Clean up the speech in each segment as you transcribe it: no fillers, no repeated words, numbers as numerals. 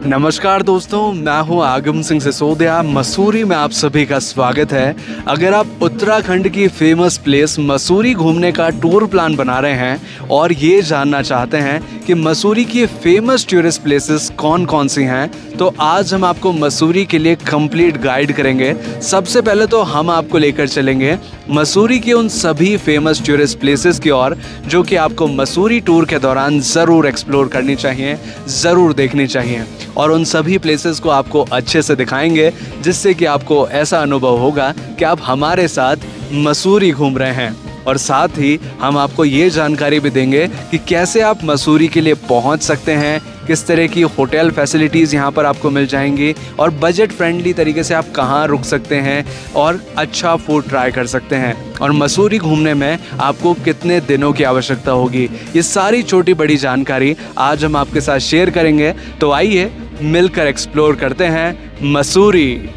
नमस्कार दोस्तों, मैं हूं आगम सिंह सिसोदिया। मसूरी में आप सभी का स्वागत है। अगर आप उत्तराखंड की फेमस प्लेस मसूरी घूमने का टूर प्लान बना रहे हैं और ये जानना चाहते हैं कि मसूरी की फेमस टूरिस्ट प्लेसेस कौन कौन सी हैं, तो आज हम आपको मसूरी के लिए कंप्लीट गाइड करेंगे। सबसे पहले तो हम आपको लेकर चलेंगे मसूरी के उन सभी फेमस टूरिस्ट प्लेसेस की ओर जो कि आपको मसूरी टूर के दौरान ज़रूर एक्सप्लोर करनी चाहिए, ज़रूर देखनी चाहिए। और उन सभी प्लेसेस को आपको अच्छे से दिखाएंगे जिससे कि आपको ऐसा अनुभव होगा कि आप हमारे साथ मसूरी घूम रहे हैं। और साथ ही हम आपको ये जानकारी भी देंगे कि कैसे आप मसूरी के लिए पहुंच सकते हैं, किस तरह की होटल फैसिलिटीज़ यहाँ पर आपको मिल जाएंगी और बजट फ्रेंडली तरीके से आप कहाँ रुक सकते हैं और अच्छा फूड ट्राई कर सकते हैं, और मसूरी घूमने में आपको कितने दिनों की आवश्यकता होगी। ये सारी छोटी बड़ी जानकारी आज हम आपके साथ शेयर करेंगे। तो आइए मिलकर एक्सप्लोर करते हैं मसूरी।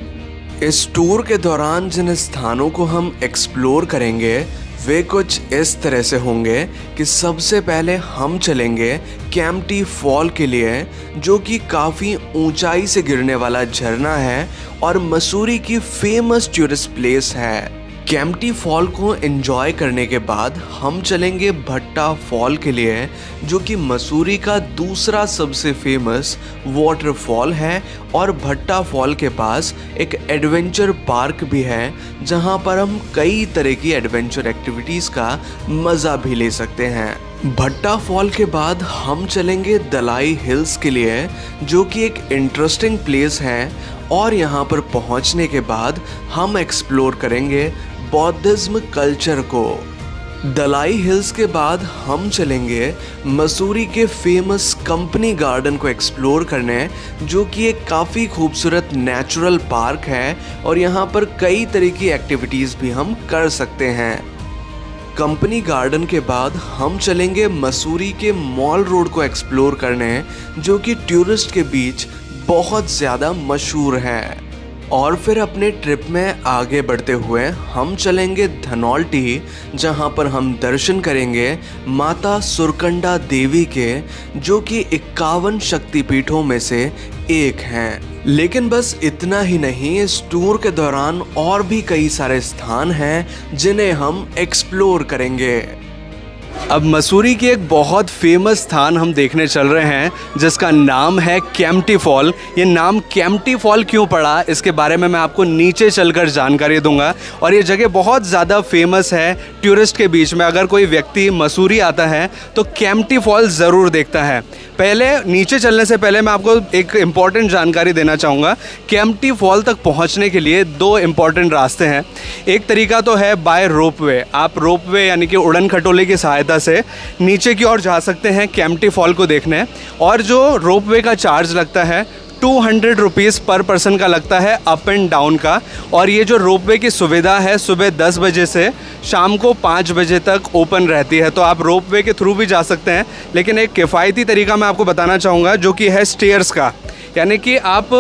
इस टूर के दौरान जिन स्थानों को हम एक्सप्लोर करेंगे वे कुछ इस तरह से होंगे कि सबसे पहले हम चलेंगे कैंपटी फॉल के लिए, जो कि काफ़ी ऊंचाई से गिरने वाला झरना है और मसूरी की फेमस टूरिस्ट प्लेस है। कैंपटी फॉल को एंजॉय करने के बाद हम चलेंगे भट्टा फॉल के लिए, जो कि मसूरी का दूसरा सबसे फेमस वाटरफॉल है। और भट्टा फॉल के पास एक एडवेंचर पार्क भी है जहां पर हम कई तरह की एडवेंचर एक्टिविटीज़ का मज़ा भी ले सकते हैं। भट्टा फॉल के बाद हम चलेंगे दलाई हिल्स के लिए, जो कि एक इंटरेस्टिंग प्लेस है। और यहाँ पर पहुँचने के बाद हम एक्सप्लोर करेंगे बौद्धिज्म कल्चर को। दलाई हिल्स के बाद हम चलेंगे मसूरी के फेमस कंपनी गार्डन को एक्सप्लोर करने, जो कि एक काफ़ी खूबसूरत नेचुरल पार्क है और यहाँ पर कई तरह की एक्टिविटीज़ भी हम कर सकते हैं। कंपनी गार्डन के बाद हम चलेंगे मसूरी के मॉल रोड को एक्सप्लोर करने, जो कि टूरिस्ट के बीच बहुत ज़्यादा मशहूर है। और फिर अपने ट्रिप में आगे बढ़ते हुए हम चलेंगे धनौल्टी, जहां पर हम दर्शन करेंगे माता सुरकंडा देवी के, जो कि 51 शक्तिपीठों में से एक हैं। लेकिन बस इतना ही नहीं, इस टूर के दौरान और भी कई सारे स्थान हैं जिन्हें हम एक्सप्लोर करेंगे। अब मसूरी के एक बहुत फेमस स्थान हम देखने चल रहे हैं जिसका नाम है कैंपटी फॉल। ये नाम कैंपटी फॉल क्यों पड़ा, इसके बारे में मैं आपको नीचे चलकर जानकारी दूंगा। और ये जगह बहुत ज़्यादा फेमस है टूरिस्ट के बीच में। अगर कोई व्यक्ति मसूरी आता है तो कैंपटी फॉल ज़रूर देखता है। पहले नीचे चलने से पहले मैं आपको एक इम्पॉर्टेंट जानकारी देना चाहूँगा। कैंपटी फॉल तक पहुँचने के लिए दो इम्पॉर्टेंट रास्ते हैं। एक तरीका तो है बाय रोपवे। आप रोपवे यानी कि उड़न खटोले की सहायता से नीचे की ओर जा सकते हैं कैंपटी फॉल को देखने। और जो रोपवे का चार्ज लगता है 200 रुपीज़ पर पर्सन का लगता है, अप एंड डाउन का। और ये जो रोपवे की सुविधा है सुबह 10 बजे से शाम को 5 बजे तक ओपन रहती है, तो आप रोपवे के थ्रू भी जा सकते हैं। लेकिन एक किफ़ायती तरीका मैं आपको बताना चाहूँगा, जो कि है स्टेयर्स का, यानी कि आप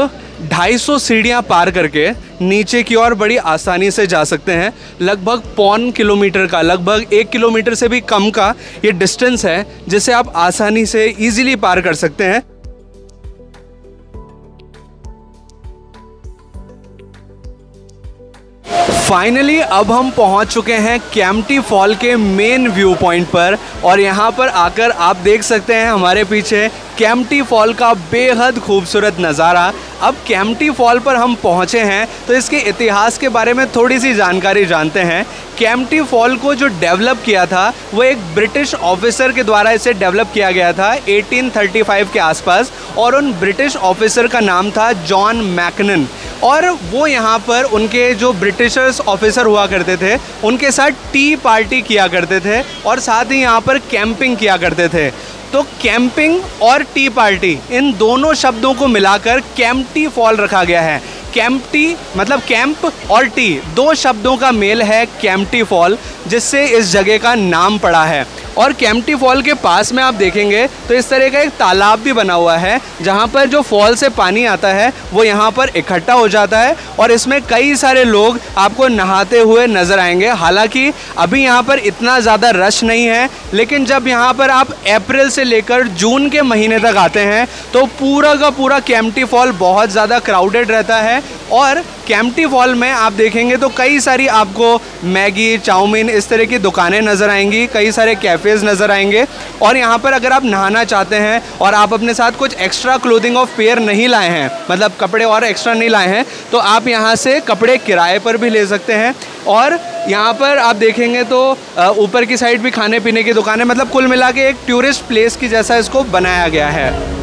250 सीढ़ियाँ पार करके नीचे की ओर बड़ी आसानी से जा सकते हैं। लगभग 0.25 किलोमीटर का, लगभग 1 किलोमीटर से भी कम का ये डिस्टेंस है, जिसे आप आसानी से ईजिली पार कर सकते हैं। फाइनली अब हम पहुंच चुके हैं कैंपटी फॉल के मेन व्यू पॉइंट पर, और यहाँ पर आकर आप देख सकते हैं हमारे पीछे कैंपटी फॉल का बेहद खूबसूरत नज़ारा। अब कैंपटी फॉल पर हम पहुँचे हैं तो इसके इतिहास के बारे में थोड़ी सी जानकारी जानते हैं। कैंपटी फॉल को जो डेवलप किया था वो एक ब्रिटिश ऑफिसर के द्वारा इसे डेवलप किया गया था 1835 के आसपास, और उन ब्रिटिश ऑफिसर का नाम था जॉन मैकनन। और वो यहाँ पर उनके जो ब्रिटिशर्स ऑफिसर हुआ करते थे उनके साथ टी पार्टी किया करते थे और साथ ही यहाँ पर कैंपिंग किया करते थे। तो कैंपिंग और टी पार्टी, इन दोनों शब्दों को मिलाकर कैंपटी फॉल रखा गया है। कैंपटी मतलब कैंप और टी, दो शब्दों का मेल है कैंपटी फॉल, जिससे इस जगह का नाम पड़ा है। और केम्प्टी फॉल के पास में आप देखेंगे तो इस तरह का एक तालाब भी बना हुआ है, जहाँ पर जो फॉल से पानी आता है वो यहाँ पर इकट्ठा हो जाता है और इसमें कई सारे लोग आपको नहाते हुए नजर आएंगे। हालांकि अभी यहाँ पर इतना ज़्यादा रश नहीं है, लेकिन जब यहाँ पर आप अप्रैल से लेकर जून के महीने तक आते हैं तो पूरा का पूरा केम्प्टी फॉल बहुत ज़्यादा क्राउडेड रहता है। और केम्प्टी फॉल में आप देखेंगे तो कई सारी आपको मैगी, चाउमीन इस तरह की दुकानें नज़र आएंगी, कई सारे कैफ़ेज़ नज़र आएंगे। और यहाँ पर अगर आप नहाना चाहते हैं और आप अपने साथ कुछ एक्स्ट्रा क्लोथिंग ऑफ पेयर नहीं लाए हैं, मतलब कपड़े और एक्स्ट्रा नहीं लाए हैं, तो आप यहाँ से कपड़े किराए पर भी ले सकते हैं। और यहाँ पर आप देखेंगे तो ऊपर की साइड भी खाने पीने की दुकानें, मतलब कुल मिला के एक टूरिस्ट प्लेस की जैसा इसको बनाया गया है।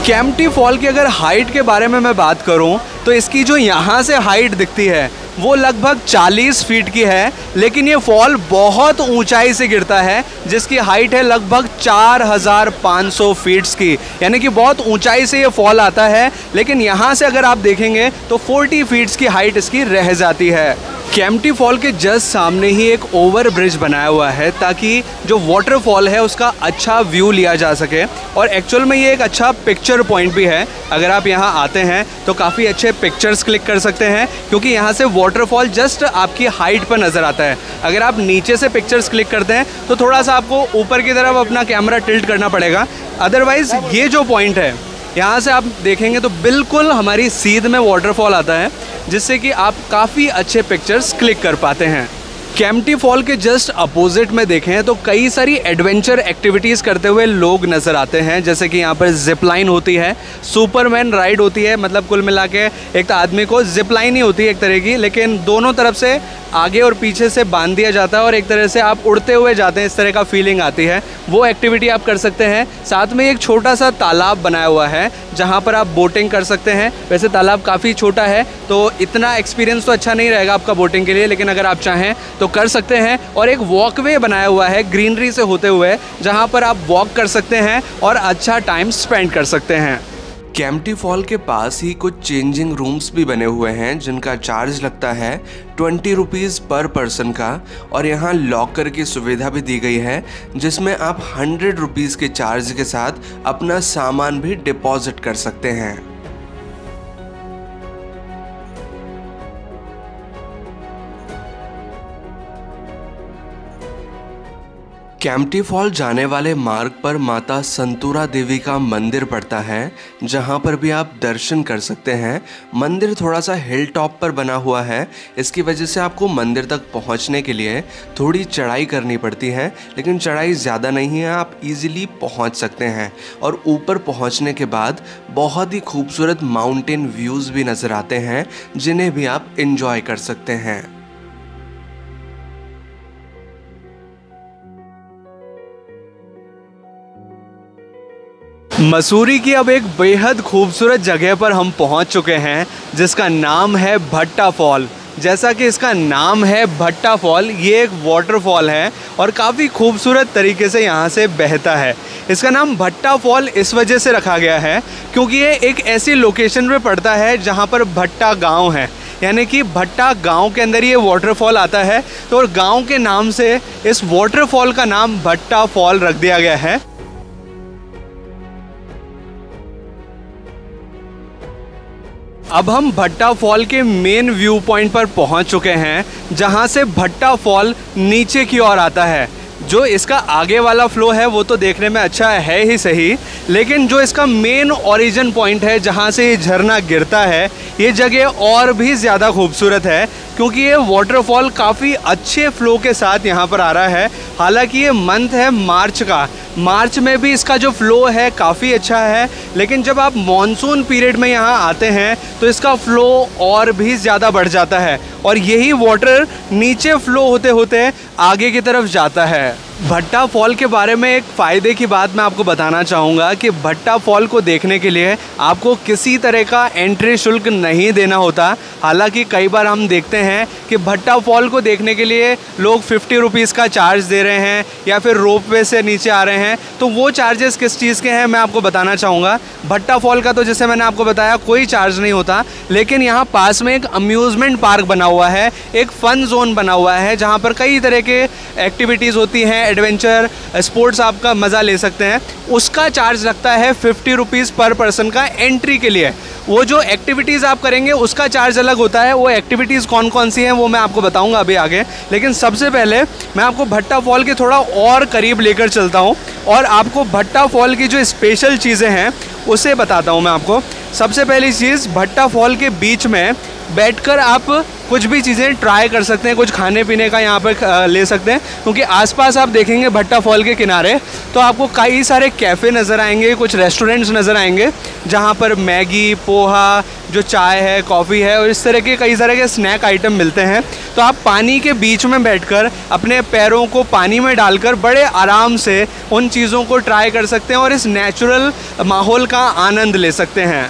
केम्प्टी फॉल की अगर हाइट के बारे में मैं बात करूं तो इसकी जो यहाँ से हाइट दिखती है वो लगभग 40 फीट की है, लेकिन ये फॉल बहुत ऊंचाई से गिरता है जिसकी हाइट है लगभग 4500 फीट्स की, यानी कि बहुत ऊंचाई से ये फॉल आता है। लेकिन यहाँ से अगर आप देखेंगे तो 40 फीट्स की हाइट इसकी रह जाती है। केम्प्टी फॉल के जस्ट सामने ही एक ओवर ब्रिज बनाया हुआ है ताकि जो वाटरफॉल है उसका अच्छा व्यू लिया जा सके। और एक्चुअल में ये एक अच्छा पिक्चर पॉइंट भी है। अगर आप यहाँ आते हैं तो काफ़ी अच्छे पिक्चर्स क्लिक कर सकते हैं, क्योंकि यहाँ से वाटरफॉल जस्ट आपकी हाइट पर नज़र आता है। अगर आप नीचे से पिक्चर्स क्लिक करते हैं तो थोड़ा सा आपको ऊपर की तरफ अपना कैमरा टिल्ट करना पड़ेगा। अदरवाइज़ ये जो पॉइंट है यहाँ से आप देखेंगे तो बिल्कुल हमारी सीध में वाटरफॉल आता है, जिससे कि आप काफ़ी अच्छे पिक्चर्स क्लिक कर पाते हैं। केम्प्टी फॉल के जस्ट अपोजिट में देखें तो कई सारी एडवेंचर एक्टिविटीज़ करते हुए लोग नज़र आते हैं, जैसे कि यहाँ पर जिप लाइन होती है, सुपरमैन राइड होती है। मतलब कुल मिला के एक तो आदमी को जिप लाइन ही होती है एक तरह की, लेकिन दोनों तरफ से आगे और पीछे से बांध दिया जाता है और एक तरह से आप उड़ते हुए जाते हैं, इस तरह का फीलिंग आती है। वो एक्टिविटी आप कर सकते हैं। साथ में एक छोटा सा तालाब बनाया हुआ है जहाँ पर आप बोटिंग कर सकते हैं। वैसे तालाब काफ़ी छोटा है तो इतना एक्सपीरियंस तो अच्छा नहीं रहेगा आपका बोटिंग के लिए, लेकिन अगर आप चाहें तो कर सकते हैं। और एक वॉकवे बनाया हुआ है ग्रीनरी से होते हुए, जहाँ पर आप वॉक कर सकते हैं और अच्छा टाइम स्पेंड कर सकते हैं। केम्प्टी फॉल के पास ही कुछ चेंजिंग रूम्स भी बने हुए हैं जिनका चार्ज लगता है 20 रुपीज़ पर पर्सन का। और यहाँ लॉकर की सुविधा भी दी गई है जिसमें आप 100 रुपीज़ के चार्ज के साथ अपना सामान भी डिपॉजिट कर सकते हैं। केम्प्टी फॉल जाने वाले मार्ग पर माता संतूरा देवी का मंदिर पड़ता है, जहां पर भी आप दर्शन कर सकते हैं। मंदिर थोड़ा सा हिल टॉप पर बना हुआ है, इसकी वजह से आपको मंदिर तक पहुंचने के लिए थोड़ी चढ़ाई करनी पड़ती है, लेकिन चढ़ाई ज़्यादा नहीं है, आप इजीली पहुंच सकते हैं। और ऊपर पहुंचने के बाद बहुत ही खूबसूरत माउंटेन व्यूज़ भी नज़र आते हैं जिन्हें भी आप इंजॉय कर सकते हैं। मसूरी की अब एक बेहद खूबसूरत जगह पर हम पहुंच चुके हैं जिसका नाम है भट्टा फॉल। जैसा कि इसका नाम है भट्टा फॉल, ये एक वाटरफॉल है और काफ़ी खूबसूरत तरीके से यहाँ से बहता है। इसका नाम भट्टा फॉल इस वजह से रखा गया है क्योंकि ये एक ऐसी लोकेशन पे पड़ता है जहाँ पर भट्टा गांव है, यानी कि भट्टा गांव के अंदर ये वाटरफॉल आता है। तो और गांव के नाम से इस वाटरफॉल का नाम भट्टा फॉल रख दिया गया है। अब हम भट्टा फॉल के मेन व्यू पॉइंट पर पहुंच चुके हैं जहां से भट्टा फॉल नीचे की ओर आता है। जो इसका आगे वाला फ्लो है वो तो देखने में अच्छा है ही सही, लेकिन जो इसका मेन ओरिजिन पॉइंट है जहां से ये झरना गिरता है, ये जगह और भी ज़्यादा खूबसूरत है क्योंकि ये वाटरफॉल काफ़ी अच्छे फ्लो के साथ यहाँ पर आ रहा है। हालांकि ये मंथ है मार्च का, मार्च में भी इसका जो फ़्लो है काफ़ी अच्छा है, लेकिन जब आप मॉनसून पीरियड में यहाँ आते हैं तो इसका फ़्लो और भी ज़्यादा बढ़ जाता है और यही वाटर नीचे फ्लो होते होते आगे की तरफ जाता है। भट्टा फॉल के बारे में एक फ़ायदे की बात मैं आपको बताना चाहूँगा कि भट्टा फॉल को देखने के लिए आपको किसी तरह का एंट्री शुल्क नहीं देना होता। हालांकि कई बार हम देखते हैं कि भट्टा फॉल को देखने के लिए लोग 50 रुपीज़ का चार्ज दे रहे हैं या फिर रोपवे से नीचे आ रहे हैं, तो वो चार्जेस किस चीज़ के हैं मैं आपको बताना चाहूँगा। भट्टा फॉल का तो जैसे मैंने आपको बताया कोई चार्ज नहीं होता, लेकिन यहाँ पास में एक अम्यूज़मेंट पार्क बना हुआ है, एक फ़न जोन बना हुआ है जहाँ पर कई तरह के एक्टिविटीज़ होती हैं, एडवेंचर स्पोर्ट्स आपका मज़ा ले सकते हैं। उसका चार्ज लगता है 50 रुपीज़ पर पर्सन का एंट्री के लिए। वो जो एक्टिविटीज़ आप करेंगे उसका चार्ज अलग होता है। वो एक्टिविटीज़ कौन कौन सी हैं वो मैं आपको बताऊंगा अभी आगे, लेकिन सबसे पहले मैं आपको भट्टा फॉल के थोड़ा और करीब लेकर चलता हूं और आपको भट्टा फॉल की जो स्पेशल चीज़ें हैं उसे बताता हूं मैं आपको। सबसे पहली चीज़, भट्टा फॉल के बीच में बैठकर आप कुछ भी चीज़ें ट्राई कर सकते हैं, कुछ खाने पीने का यहाँ पर ले सकते हैं, क्योंकि आसपास आप देखेंगे भट्टा फॉल के किनारे तो आपको कई सारे कैफ़े नज़र आएंगे, कुछ रेस्टोरेंट्स नज़र आएंगे जहाँ पर मैगी, पोहा, जो चाय है, कॉफ़ी है और इस तरह के कई तरह के स्नैक आइटम मिलते हैं। तो आप पानी के बीच में बैठकर अपने पैरों को पानी में डालकर बड़े आराम से उन चीज़ों को ट्राई कर सकते हैं और इस नेचुरल माहौल का आनंद ले सकते हैं।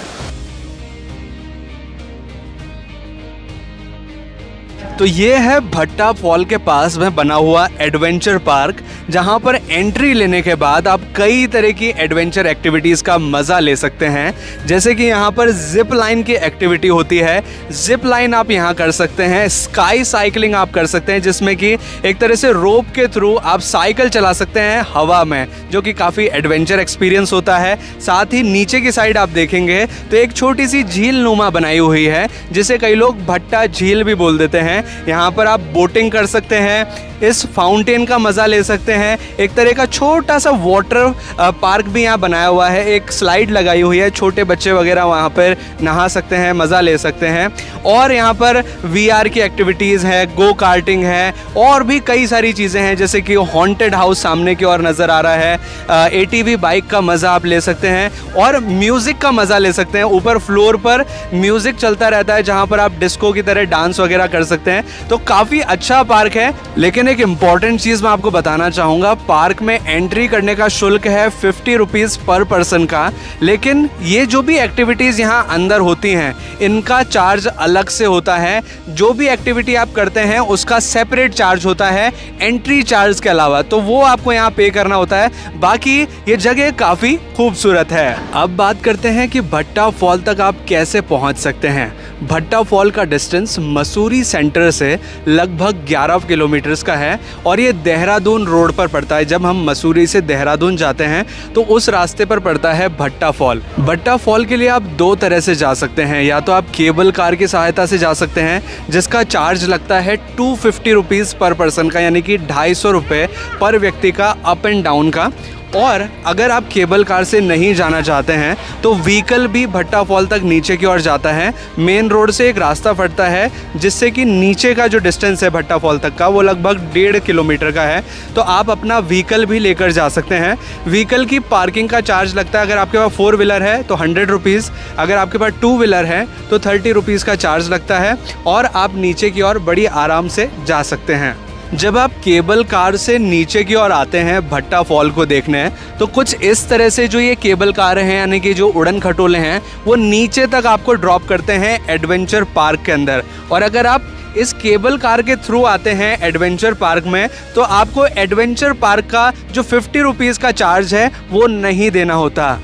तो ये है भट्टा फॉल के पास में बना हुआ एडवेंचर पार्क, जहाँ पर एंट्री लेने के बाद आप कई तरह की एडवेंचर एक्टिविटीज़ का मज़ा ले सकते हैं। जैसे कि यहाँ पर जिप लाइन की एक्टिविटी होती है, जिप लाइन आप यहाँ कर सकते हैं। स्काई साइकिलिंग आप कर सकते हैं, जिसमें कि एक तरह से रोप के थ्रू आप साइकिल चला सकते हैं हवा में, जो कि काफ़ी एडवेंचर एक्सपीरियंस होता है। साथ ही नीचे की साइड आप देखेंगे तो एक छोटी सी झील नुमा बनाई हुई है, जिसे कई लोग भट्टा झील भी बोल देते हैं। यहाँ पर आप बोटिंग कर सकते हैं, इस फाउंटेन का मज़ा ले सकते हैं। एक तरह का छोटा सा वाटर पार्क भी यहाँ बनाया हुआ है, एक स्लाइड लगाई हुई है, छोटे बच्चे वगैरह वहाँ पर नहा सकते हैं, मज़ा ले सकते हैं। और यहाँ पर VR की एक्टिविटीज़ है, गो कार्टिंग है और भी कई सारी चीज़ें हैं, जैसे कि हॉन्टेड हाउस सामने की ओर नज़र आ रहा है। ATV बाइक का मज़ा आप ले सकते हैं और म्यूज़िक का मज़ा ले सकते हैं। ऊपर फ्लोर पर म्यूज़िक चलता रहता है, जहाँ पर आप डिस्को की तरह डांस वगैरह कर सकते हैं। तो काफ़ी अच्छा पार्क है। लेकिन एक इम्पॉर्टेंट चीज़ मैं आपको बताना चाहूँगा, पार्क में एंट्री करने का शुल्क है 50 रुपीज़ पर पर्सन का, लेकिन ये जो भी एक्टिविटीज़ यहाँ अंदर होती हैं इनका चार्ज अलग से होता है। जो भी एक्टिविटी आप करते हैं उसका सेपरेट चार्ज होता है एंट्री चार्ज के अलावा, तो वो आपको यहाँ पे करना होता है। बाकी ये जगह काफ़ी खूबसूरत है। अब बात करते हैं कि भट्टा फॉल तक आप कैसे पहुँच सकते हैं। भट्टा फॉल का डिस्टेंस मसूरी सेंटर से लगभग 11 किलोमीटर्स का है और ये देहरादून रोड पर पड़ता है। जब हम मसूरी से देहरादून जाते हैं तो उस रास्ते पर पड़ता है भट्टा फॉल। भट्टा फॉल के लिए आप दो तरह से जा सकते हैं, या तो आप केबल कार की सहायता से जा सकते हैं जिसका चार्ज लगता है 250 रुपीज़ पर पर्सन का, यानी कि 250 रुपये पर व्यक्ति का अप एंड डाउन का। और अगर आप केबल कार से नहीं जाना चाहते हैं तो व्हीकल भी भट्टा फॉल तक नीचे की ओर जाता है। मेन रोड से एक रास्ता पड़ता है जिससे कि नीचे का जो डिस्टेंस है भट्टा फॉल तक का वो लगभग 1.5 किलोमीटर का है। तो आप अपना व्हीकल भी लेकर जा सकते हैं। व्हीकल की पार्किंग का चार्ज लगता है, अगर आपके पास 4 व्हीलर है तो 100 रुपीज़, अगर आपके पास 2 व्हीलर है तो 30 रुपीज़ का चार्ज लगता है और आप नीचे की ओर बड़ी आराम से जा सकते हैं। जब आप केबल कार से नीचे की ओर आते हैं भट्टा फॉल को देखने, तो कुछ इस तरह से जो ये केबल कार हैं, यानी कि जो उड़न खटोले हैं, वो नीचे तक आपको ड्रॉप करते हैं एडवेंचर पार्क के अंदर। और अगर आप इस केबल कार के थ्रू आते हैं एडवेंचर पार्क में तो आपको एडवेंचर पार्क का जो 50 रुपीज़ का चार्ज है वो नहीं देना होता।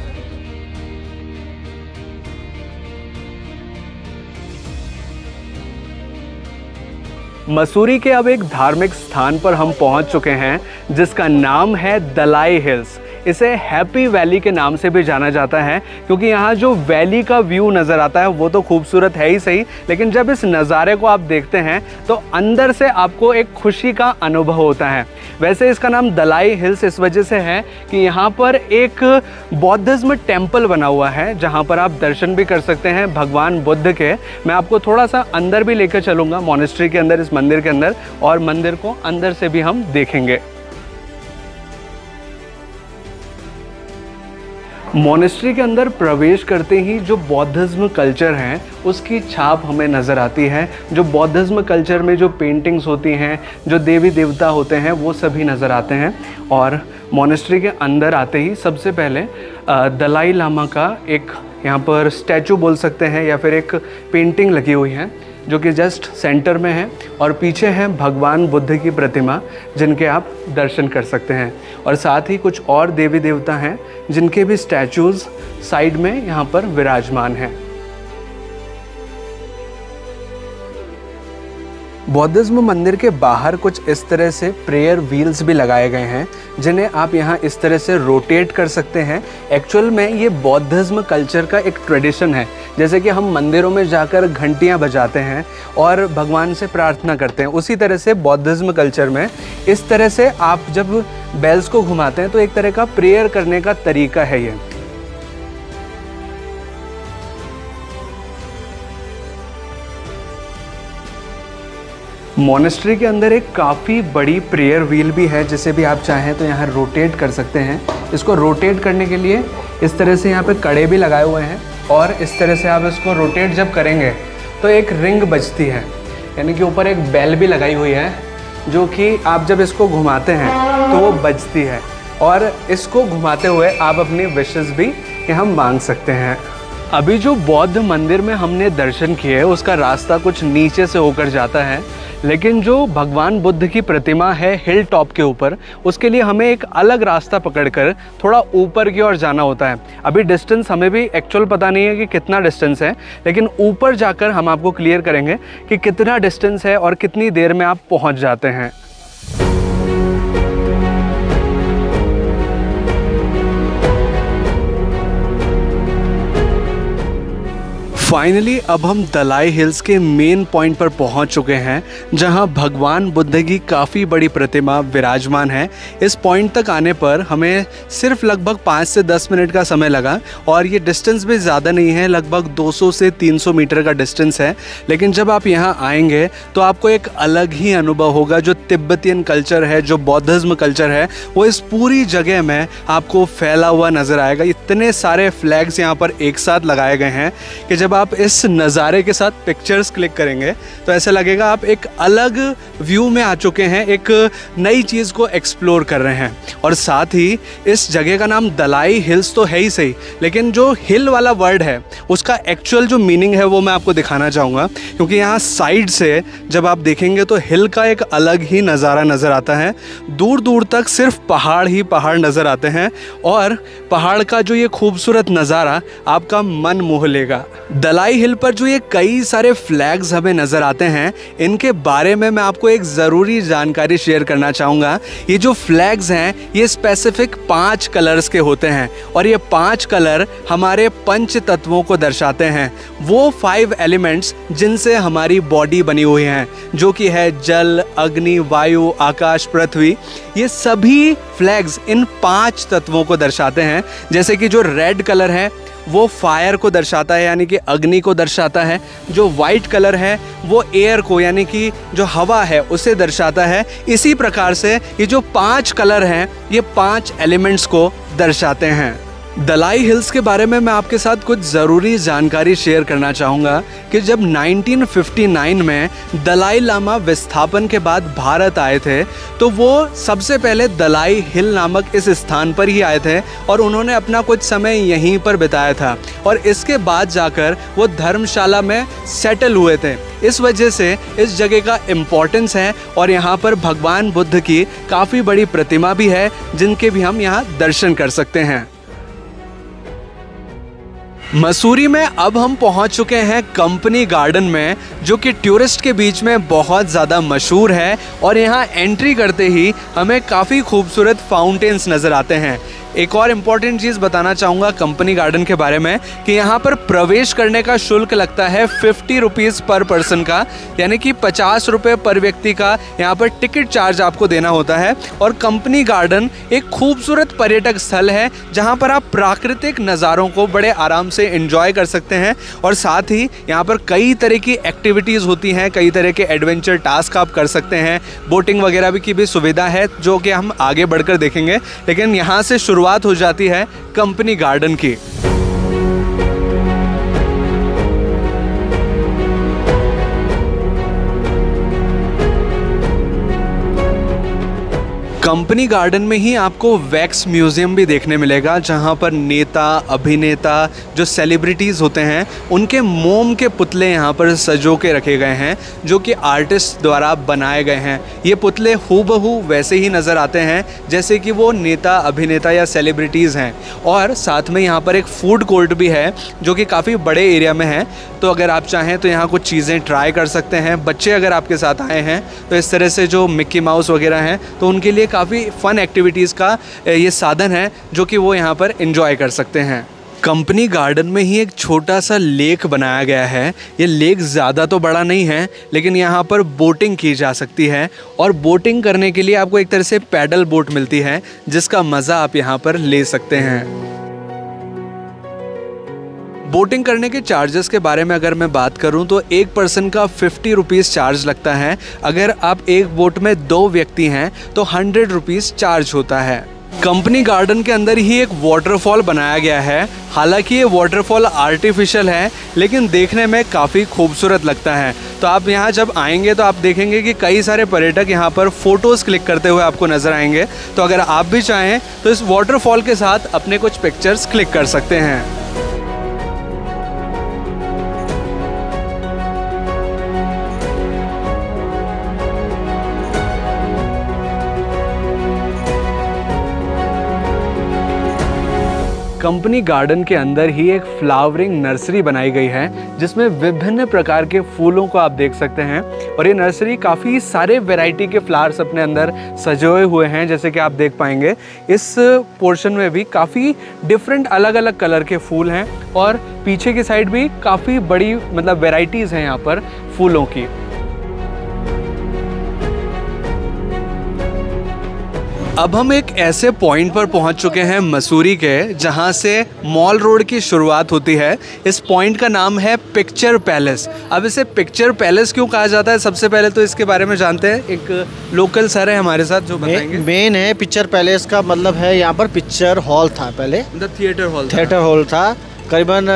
मसूरी के अब एक धार्मिक स्थान पर हम पहुंच चुके हैं जिसका नाम है दलाई हिल्स। इसे हैप्पी वैली के नाम से भी जाना जाता है क्योंकि यहाँ जो वैली का व्यू नज़र आता है वो तो खूबसूरत है ही सही, लेकिन जब इस नज़ारे को आप देखते हैं तो अंदर से आपको एक खुशी का अनुभव होता है। वैसे इसका नाम दलाई हिल्स इस वजह से है कि यहाँ पर एक बौद्धिज्म टेम्पल बना हुआ है जहाँ पर आप दर्शन भी कर सकते हैं भगवान बुद्ध के। मैं आपको थोड़ा सा अंदर भी लेकर चलूँगा मॉनेस्ट्री के अंदर, इस मंदिर के अंदर, और मंदिर को अंदर से भी हम देखेंगे। मोनेस्ट्री के अंदर प्रवेश करते ही जो बौद्धिज्म कल्चर है उसकी छाप हमें नज़र आती है। जो बौद्धिज्म कल्चर में जो पेंटिंग्स होती हैं, जो देवी देवता होते हैं, वो सभी नज़र आते हैं। और मोनेस्ट्री के अंदर आते ही सबसे पहले दलाई लामा का एक यहाँ पर स्टैचू बोल सकते हैं या फिर एक पेंटिंग लगी हुई है जो कि जस्ट सेंटर में है, और पीछे है भगवान बुद्ध की प्रतिमा जिनके आप दर्शन कर सकते हैं। और साथ ही कुछ और देवी देवता हैं जिनके भी स्टैचूज़ साइड में यहाँ पर विराजमान हैं। बौद्धिज्म मंदिर के बाहर कुछ इस तरह से प्रेयर व्हील्स भी लगाए गए हैं जिन्हें आप यहाँ इस तरह से रोटेट कर सकते हैं। एक्चुअल में ये बौद्धिज्म कल्चर का एक ट्रेडिशन है। जैसे कि हम मंदिरों में जाकर घंटियाँ बजाते हैं और भगवान से प्रार्थना करते हैं, उसी तरह से बौद्धिज्म कल्चर में इस तरह से आप जब बेल्स को घुमाते हैं तो एक तरह का प्रेयर करने का तरीका है ये। मोनेस्ट्री के अंदर एक काफ़ी बड़ी प्रेयर व्हील भी है जिसे भी आप चाहें तो यहाँ रोटेट कर सकते हैं। इसको रोटेट करने के लिए इस तरह से यहाँ पे कड़े भी लगाए हुए हैं और इस तरह से आप इसको रोटेट जब करेंगे तो एक रिंग बजती है, यानी कि ऊपर एक बेल भी लगाई हुई है जो कि आप जब इसको घुमाते हैं तो वो बजती है, और इसको घुमाते हुए आप अपनी विशेस भी यहाँ मांग सकते हैं। अभी जो बौद्ध मंदिर में हमने दर्शन किए उसका रास्ता कुछ नीचे से होकर जाता है, लेकिन जो भगवान बुद्ध की प्रतिमा है हिल टॉप के ऊपर, उसके लिए हमें एक अलग रास्ता पकड़कर थोड़ा ऊपर की ओर जाना होता है। अभी डिस्टेंस हमें भी एक्चुअल पता नहीं है कि कितना डिस्टेंस है, लेकिन ऊपर जाकर हम आपको क्लियर करेंगे कि कितना डिस्टेंस है और कितनी देर में आप पहुंच जाते हैं। फाइनली अब हम दलाई हिल्स के मेन पॉइंट पर पहुंच चुके हैं जहां भगवान बुद्ध की काफ़ी बड़ी प्रतिमा विराजमान है। इस पॉइंट तक आने पर हमें सिर्फ लगभग 5 से 10 मिनट का समय लगा, और ये डिस्टेंस भी ज़्यादा नहीं है, लगभग 200 से 300 मीटर का डिस्टेंस है। लेकिन जब आप यहाँ आएंगे तो आपको एक अलग ही अनुभव होगा। जो तिब्बतियन कल्चर है, जो बौद्धिज्म कल्चर है, वो इस पूरी जगह में आपको फैला हुआ नज़र आएगा। इतने सारे फ्लैग्स यहाँ पर एक साथ लगाए गए हैं कि जब आप इस नज़ारे के साथ पिक्चर्स क्लिक करेंगे तो ऐसा लगेगा आप एक अलग व्यू में आ चुके हैं, एक नई चीज़ को एक्सप्लोर कर रहे हैं। और साथ ही इस जगह का नाम दलाई हिल्स तो है ही सही, लेकिन जो हिल वाला वर्ड है उसका एक्चुअल जो मीनिंग है वो मैं आपको दिखाना चाहूँगा, क्योंकि यहाँ साइड से जब आप देखेंगे तो हिल का एक अलग ही नज़ारा नज़र आता है। दूर दूर तक सिर्फ पहाड़ ही पहाड़ नज़र आते हैं, और पहाड़ का जो ये खूबसूरत नज़ारा आपका मन मोह लेगा। दलाई हिल पर जो ये कई सारे फ्लैग्स हमें नज़र आते हैं, इनके बारे में मैं आपको एक ज़रूरी जानकारी शेयर करना चाहूँगा। ये जो फ्लैग्स हैं ये स्पेसिफिक 5 कलर्स के होते हैं, और ये 5 कलर हमारे पंच तत्वों को दर्शाते हैं। वो 5 एलिमेंट्स जिनसे हमारी बॉडी बनी हुई है, जो कि है जल, अग्नि, वायु, आकाश, पृथ्वी। ये सभी फ्लैग्स इन 5 तत्वों को दर्शाते हैं। जैसे कि जो रेड कलर है वो फायर को दर्शाता है, यानी कि अग्नि को दर्शाता है। जो वाइट कलर है वो एयर को, यानी कि जो हवा है, उसे दर्शाता है। इसी प्रकार से ये जो 5 कलर हैं ये 5 एलिमेंट्स को दर्शाते हैं। दलाई हिल्स के बारे में मैं आपके साथ कुछ ज़रूरी जानकारी शेयर करना चाहूँगा कि जब 1959 में दलाई लामा विस्थापन के बाद भारत आए थे तो वो सबसे पहले दलाई हिल नामक इस स्थान पर ही आए थे, और उन्होंने अपना कुछ समय यहीं पर बिताया था, और इसके बाद जाकर वो धर्मशाला में सेटल हुए थे। इस वजह से इस जगह का इम्पोर्टेंस है, और यहाँ पर भगवान बुद्ध की काफ़ी बड़ी प्रतिमा भी है जिनके भी हम यहाँ दर्शन कर सकते हैं। मसूरी में अब हम पहुंच चुके हैं कंपनी गार्डन में, जो कि टूरिस्ट के बीच में बहुत ज़्यादा मशहूर है, और यहाँ एंट्री करते ही हमें काफ़ी खूबसूरत फाउंटेन्स नज़र आते हैं। एक और इम्पॉर्टेंट चीज़ बताना चाहूँगा कंपनी गार्डन के बारे में कि यहाँ पर प्रवेश करने का शुल्क लगता है 50 रुपीज़ पर पर्सन का, यानी कि 50 रुपये पर व्यक्ति का यहाँ पर टिकट चार्ज आपको देना होता है। और कंपनी गार्डन एक खूबसूरत पर्यटक स्थल है जहाँ पर आप प्राकृतिक नज़ारों को बड़े आराम से से एंजॉय कर सकते हैं। और साथ ही यहाँ पर कई तरह की एक्टिविटीज़ होती हैं, कई तरह के एडवेंचर टास्क आप कर सकते हैं। बोटिंग वगैरह की भी सुविधा है जो कि हम आगे बढ़कर देखेंगे। लेकिन यहाँ से शुरुआत हो जाती है कंपनी गार्डन की। कंपनी गार्डन में ही आपको वैक्स म्यूज़ियम भी देखने मिलेगा, जहां पर नेता, अभिनेता, जो सेलिब्रिटीज़ होते हैं, उनके मोम के पुतले यहां पर सजो के रखे गए हैं, जो कि आर्टिस्ट द्वारा बनाए गए हैं। ये पुतले हूबहू वैसे ही नज़र आते हैं जैसे कि वो नेता, अभिनेता या सेलिब्रिटीज़ हैं। और साथ में यहाँ पर एक फूड कोर्ट भी है जो कि काफ़ी बड़े एरिया में है, तो अगर आप चाहें तो यहाँ कुछ चीज़ें ट्राई कर सकते हैं। बच्चे अगर आपके साथ आए हैं तो इस तरह से जो मिक्की माउस वगैरह हैं तो उनके लिए काफ़ी फ़न एक्टिविटीज़ का ये साधन है जो कि वो यहाँ पर एंजॉय कर सकते हैं। कंपनी गार्डन में ही एक छोटा सा लेक बनाया गया है। ये लेक ज़्यादा तो बड़ा नहीं है, लेकिन यहाँ पर बोटिंग की जा सकती है। और बोटिंग करने के लिए आपको एक तरह से पैडल बोट मिलती है, जिसका मज़ा आप यहाँ पर ले सकते हैं। बोटिंग करने के चार्जेस के बारे में अगर मैं बात करूं तो एक पर्सन का 50 रुपीज़ चार्ज लगता है। अगर आप एक बोट में 2 व्यक्ति हैं तो 100 रुपीज़ चार्ज होता है। कंपनी गार्डन के अंदर ही एक वाटरफॉल बनाया गया है। हालांकि ये वाटरफॉल आर्टिफिशियल है, लेकिन देखने में काफ़ी खूबसूरत लगता है। तो आप यहाँ जब आएंगे तो आप देखेंगे कि कई सारे पर्यटक यहाँ पर फ़ोटोज़ क्लिक करते हुए आपको नज़र आएंगे। तो अगर आप भी चाहें तो इस वाटरफॉल के साथ अपने कुछ पिक्चर्स क्लिक कर सकते हैं। कंपनी गार्डन के अंदर ही एक फ्लावरिंग नर्सरी बनाई गई है, जिसमें विभिन्न प्रकार के फूलों को आप देख सकते हैं। और ये नर्सरी काफ़ी सारे वैरायटी के फ्लावर्स अपने अंदर सजोए हुए हैं, जैसे कि आप देख पाएंगे। इस पोर्शन में भी काफ़ी डिफरेंट अलग अलग कलर के फूल हैं और पीछे की साइड भी काफ़ी बड़ी मतलब वैरायटीज़ हैं यहाँ पर फूलों की। अब हम एक ऐसे पॉइंट पर पहुंच चुके हैं मसूरी के, जहां से मॉल रोड की शुरुआत होती है। इस पॉइंट का नाम है पिक्चर पैलेस। अब इसे पिक्चर पैलेस क्यों कहा जाता है, सबसे पहले तो इसके बारे में जानते हैं। एक लोकल सर है हमारे साथ जो बताएंगे। मेन है पिक्चर पैलेस का मतलब है यहाँ पर पिक्चर हॉल था पहले, थिएटर हॉल था। करीबन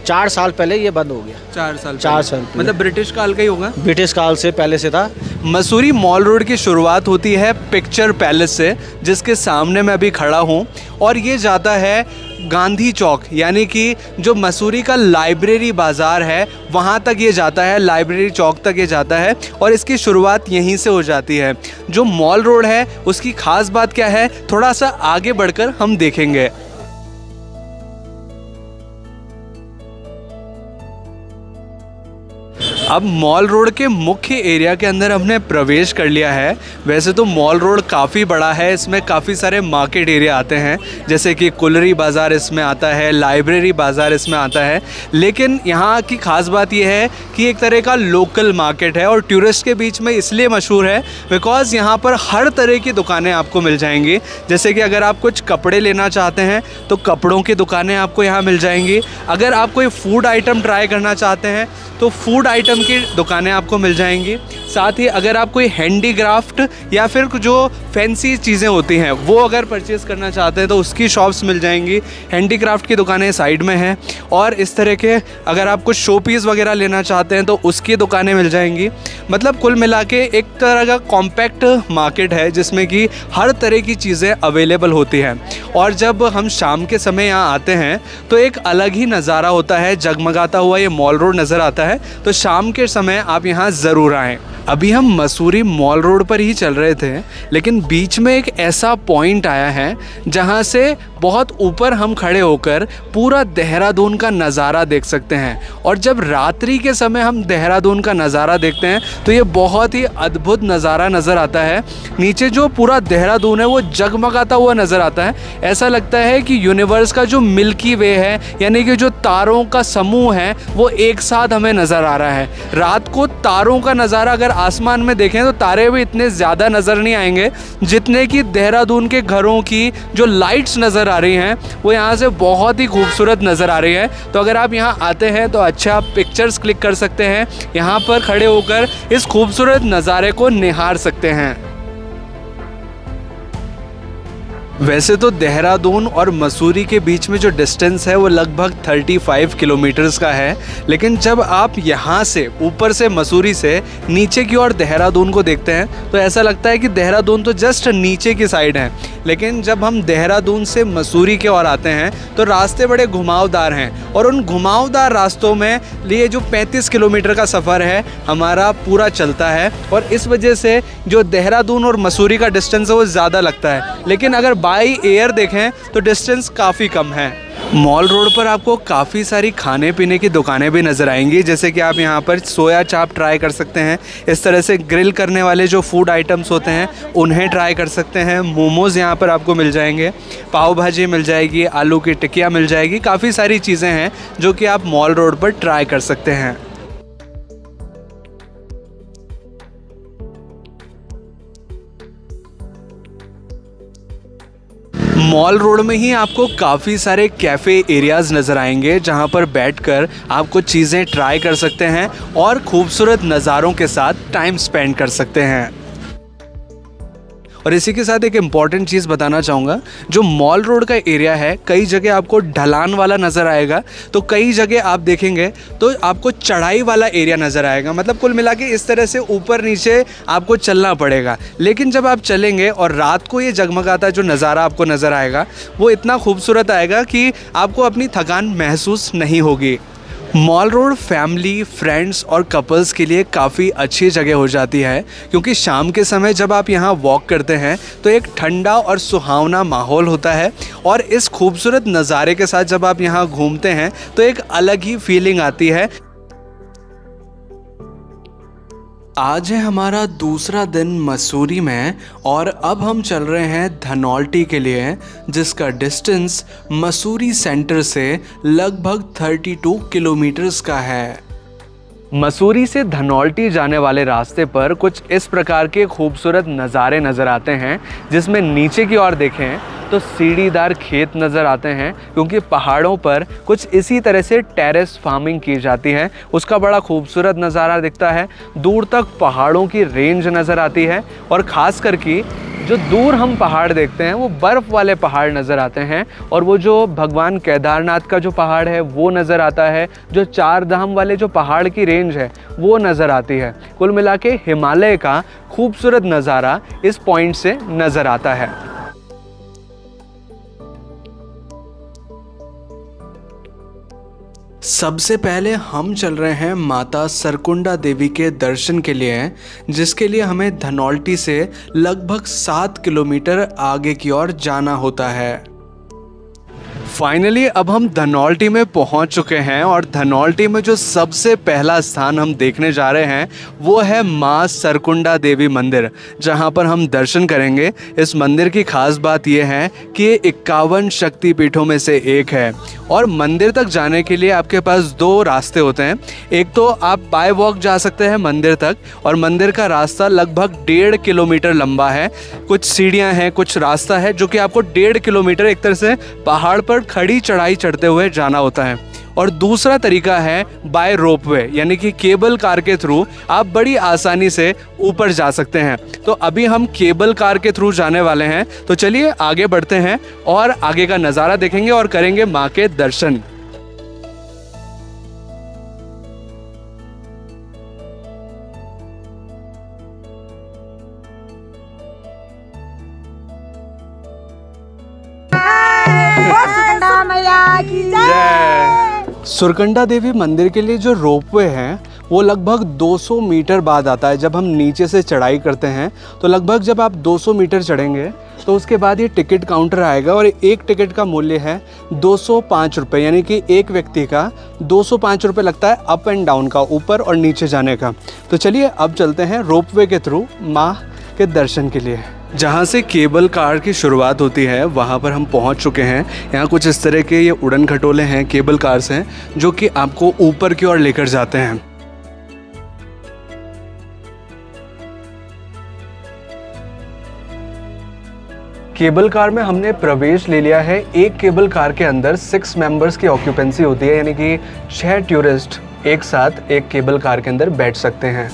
4 साल पहले ये बंद हो गया। 4 साल मतलब ब्रिटिश काल का ही होगा। ब्रिटिश काल से पहले से था। मसूरी मॉल रोड की शुरुआत होती है पिक्चर पैलेस से, जिसके सामने मैं अभी खड़ा हूँ। और ये जाता है गांधी चौक, यानी कि जो मसूरी का लाइब्रेरी बाज़ार है वहाँ तक ये जाता है, लाइब्रेरी चौक तक ये जाता है। और इसकी शुरुआत यहीं से हो जाती है। जो मॉल रोड है उसकी ख़ास बात क्या है, थोड़ा सा आगे बढ़कर हम देखेंगे। अब मॉल रोड के मुख्य एरिया के अंदर हमने प्रवेश कर लिया है। वैसे तो मॉल रोड काफ़ी बड़ा है, इसमें काफ़ी सारे मार्केट एरिया आते हैं, जैसे कि कुलरी बाज़ार इसमें आता है, लाइब्रेरी बाज़ार इसमें आता है। लेकिन यहाँ की ख़ास बात यह है कि एक तरह का लोकल मार्केट है और टूरिस्ट के बीच में इसलिए मशहूर है बिकॉज़ यहाँ पर हर तरह की दुकानें आपको मिल जाएंगी। जैसे कि अगर आप कुछ कपड़े लेना चाहते हैं तो कपड़ों की दुकानें आपको यहाँ मिल जाएंगी। अगर आप कोई फूड आइटम ट्राई करना चाहते हैं तो फूड आइटम की दुकानें आपको मिल जाएंगी। साथ ही अगर आप कोई हैंडीक्राफ्ट या फिर जो फैंसी चीज़ें होती हैं वो अगर परचेज़ करना चाहते हैं तो उसकी शॉप्स मिल जाएंगी। हैंडीक्राफ्ट की दुकानें साइड में हैं। और इस तरह के अगर आप कुछ शो पीस वगैरह लेना चाहते हैं तो उसकी दुकानें मिल जाएंगी। मतलब कुल मिला के एक तरह का कॉम्पैक्ट मार्केट है जिसमें कि हर तरह की चीज़ें अवेलेबल होती हैं। और जब हम शाम के समय यहाँ आते हैं तो एक अलग ही नज़ारा होता है, जगमगाता हुआ ये मॉल रोड नज़र आता है। तो शाम के समय आप यहाँ ज़रूर आएँ। अभी हम मसूरी मॉल रोड पर ही चल रहे थे, लेकिन बीच में एक ऐसा पॉइंट आया है जहाँ से बहुत ऊपर हम खड़े होकर पूरा देहरादून का नज़ारा देख सकते हैं। और जब रात्रि के समय हम देहरादून का नज़ारा देखते हैं तो ये बहुत ही अद्भुत नज़ारा नज़र आता है। नीचे जो पूरा देहरादून है वो जगमगाता हुआ नज़र आता है। ऐसा लगता है कि यूनिवर्स का जो मिल्की वे है, यानी कि जो तारों का समूह है, वो एक साथ हमें नज़र आ रहा है। रात को तारों का नज़ारा अगर आसमान में देखें तो तारे भी इतने ज़्यादा नज़र नहीं आएंगे जितने कि देहरादून के घरों की जो लाइट्स नज़र आ रही हैं वो यहाँ से बहुत ही खूबसूरत नज़र आ रही है। तो अगर आप यहाँ आते हैं तो अच्छा पिक्चर्स क्लिक कर सकते हैं, यहाँ पर खड़े होकर इस खूबसूरत नज़ारे को निहार सकते हैं। वैसे तो देहरादून और मसूरी के बीच में जो डिस्टेंस है वो लगभग 35 किलोमीटर्स का है, लेकिन जब आप यहाँ से ऊपर से मसूरी से नीचे की ओर देहरादून को देखते हैं तो ऐसा लगता है कि देहरादून तो जस्ट नीचे की साइड है। लेकिन जब हम देहरादून से मसूरी की ओर आते हैं तो रास्ते बड़े घुमावदार हैं और उन घुमावदार रास्तों में लिए जो 35 किलोमीटर का सफ़र है हमारा पूरा चलता है और इस वजह से जो देहरादून और मसूरी का डिस्टेंस है वो ज़्यादा लगता है। लेकिन अगर बाई एयर देखें तो डिस्टेंस काफ़ी कम है। मॉल रोड पर आपको काफ़ी सारी खाने पीने की दुकानें भी नज़र आएंगी, जैसे कि आप यहाँ पर सोया चाप ट्राई कर सकते हैं। इस तरह से ग्रिल करने वाले जो फूड आइटम्स होते हैं उन्हें ट्राई कर सकते हैं। मोमोज़ यहाँ पर आपको मिल जाएंगे, पाव भाजी मिल जाएगी, आलू की टिक्कियाँ मिल जाएगी। काफ़ी सारी चीज़ें हैं जो कि आप मॉल रोड पर ट्राई कर सकते हैं। मॉल रोड में ही आपको काफ़ी सारे कैफ़े एरियाज़ नज़र आएंगे जहां पर बैठकर आप कुछ चीज़ें ट्राई कर सकते हैं और खूबसूरत नज़ारों के साथ टाइम स्पेंड कर सकते हैं। और इसी के साथ एक इम्पॉर्टेंट चीज़ बताना चाहूँगा, जो मॉल रोड का एरिया है कई जगह आपको ढलान वाला नज़र आएगा तो कई जगह आप देखेंगे तो आपको चढ़ाई वाला एरिया नज़र आएगा। मतलब कुल मिला के इस तरह से ऊपर नीचे आपको चलना पड़ेगा। लेकिन जब आप चलेंगे और रात को ये जगमगाता जो नज़ारा आपको नज़र आएगा वो इतना खूबसूरत आएगा कि आपको अपनी थकान महसूस नहीं होगी। मॉल रोड फैमिली, फ्रेंड्स और कपल्स के लिए काफ़ी अच्छी जगह हो जाती है, क्योंकि शाम के समय जब आप यहाँ वॉक करते हैं तो एक ठंडा और सुहावना माहौल होता है और इस खूबसूरत नज़ारे के साथ जब आप यहाँ घूमते हैं तो एक अलग ही फीलिंग आती है। आज है हमारा दूसरा दिन मसूरी में और अब हम चल रहे हैं धनौल्टी के लिए, जिसका डिस्टेंस मसूरी सेंटर से लगभग 32 किलोमीटर्स का है। मसूरी से धनौल्टी जाने वाले रास्ते पर कुछ इस प्रकार के खूबसूरत नज़ारे नज़र आते हैं, जिसमें नीचे की ओर देखें तो सीढ़ीदार खेत नज़र आते हैं, क्योंकि पहाड़ों पर कुछ इसी तरह से टेरेस फार्मिंग की जाती है। उसका बड़ा खूबसूरत नज़ारा दिखता है। दूर तक पहाड़ों की रेंज नज़र आती है और ख़ास करके जो दूर हम पहाड़ देखते हैं वो बर्फ़ वाले पहाड़ नज़र आते हैं और वो जो भगवान केदारनाथ का जो पहाड़ है वो नज़र आता है। जो 4 धाम वाले जो पहाड़ की रेंज है वो नज़र आती है। कुल मिला के हिमालय का खूबसूरत नज़ारा इस पॉइंट से नज़र आता है। सबसे पहले हम चल रहे हैं माता सरकुंडा देवी के दर्शन के लिए, जिसके लिए हमें धनौल्टी से लगभग 7 किलोमीटर आगे की ओर जाना होता है। फाइनली अब हम धनौल्टी में पहुंच चुके हैं और धनौल्टी में जो सबसे पहला स्थान हम देखने जा रहे हैं वो है माँ सरकुंडा देवी मंदिर, जहां पर हम दर्शन करेंगे। इस मंदिर की खास बात यह है कि ये 51 शक्तिपीठों में से एक है और मंदिर तक जाने के लिए आपके पास 2 रास्ते होते हैं। एक तो आप बाय वॉक जा सकते हैं मंदिर तक और मंदिर का रास्ता लगभग 1.5 किलोमीटर लंबा है। कुछ सीढ़ियाँ हैं, कुछ रास्ता है जो कि आपको 1.5 किलोमीटर एक तरह से पहाड़ पर खड़ी चढ़ाई चढ़ते हुए जाना होता है। और दूसरा तरीका है बाय रोपवे, यानी कि केबल कार के थ्रू आप बड़ी आसानी से ऊपर जा सकते हैं। तो अभी हम केबल कार के थ्रू जाने वाले हैं, तो चलिए आगे बढ़ते हैं और आगे का नज़ारा देखेंगे और करेंगे माँ के दर्शन। सुरकंडा देवी मंदिर के लिए जो रोपवे है वो लगभग 200 मीटर बाद आता है। जब हम नीचे से चढ़ाई करते हैं तो लगभग जब आप 200 मीटर चढ़ेंगे तो उसके बाद ये टिकट काउंटर आएगा और एक टिकट का मूल्य है 205 रुपये, यानी कि एक व्यक्ति का 205 रुपये लगता है अप एंड डाउन का, ऊपर और नीचे जाने का। तो चलिए अब चलते हैं रोपवे के थ्रू माँ के दर्शन के लिए। जहाँ से केबल कार की शुरुआत होती है वहाँ पर हम पहुँच चुके हैं। यहाँ कुछ इस तरह के ये उड़न खटोले हैं, केबल कार्स हैं, जो कि आपको ऊपर की ओर लेकर जाते हैं। केबल कार में हमने प्रवेश ले लिया है। एक केबल कार के अंदर 6 मेंबर्स की ऑक्यूपेंसी होती है, यानी कि 6 टूरिस्ट एक साथ एक केबल कार के अंदर बैठ सकते हैं।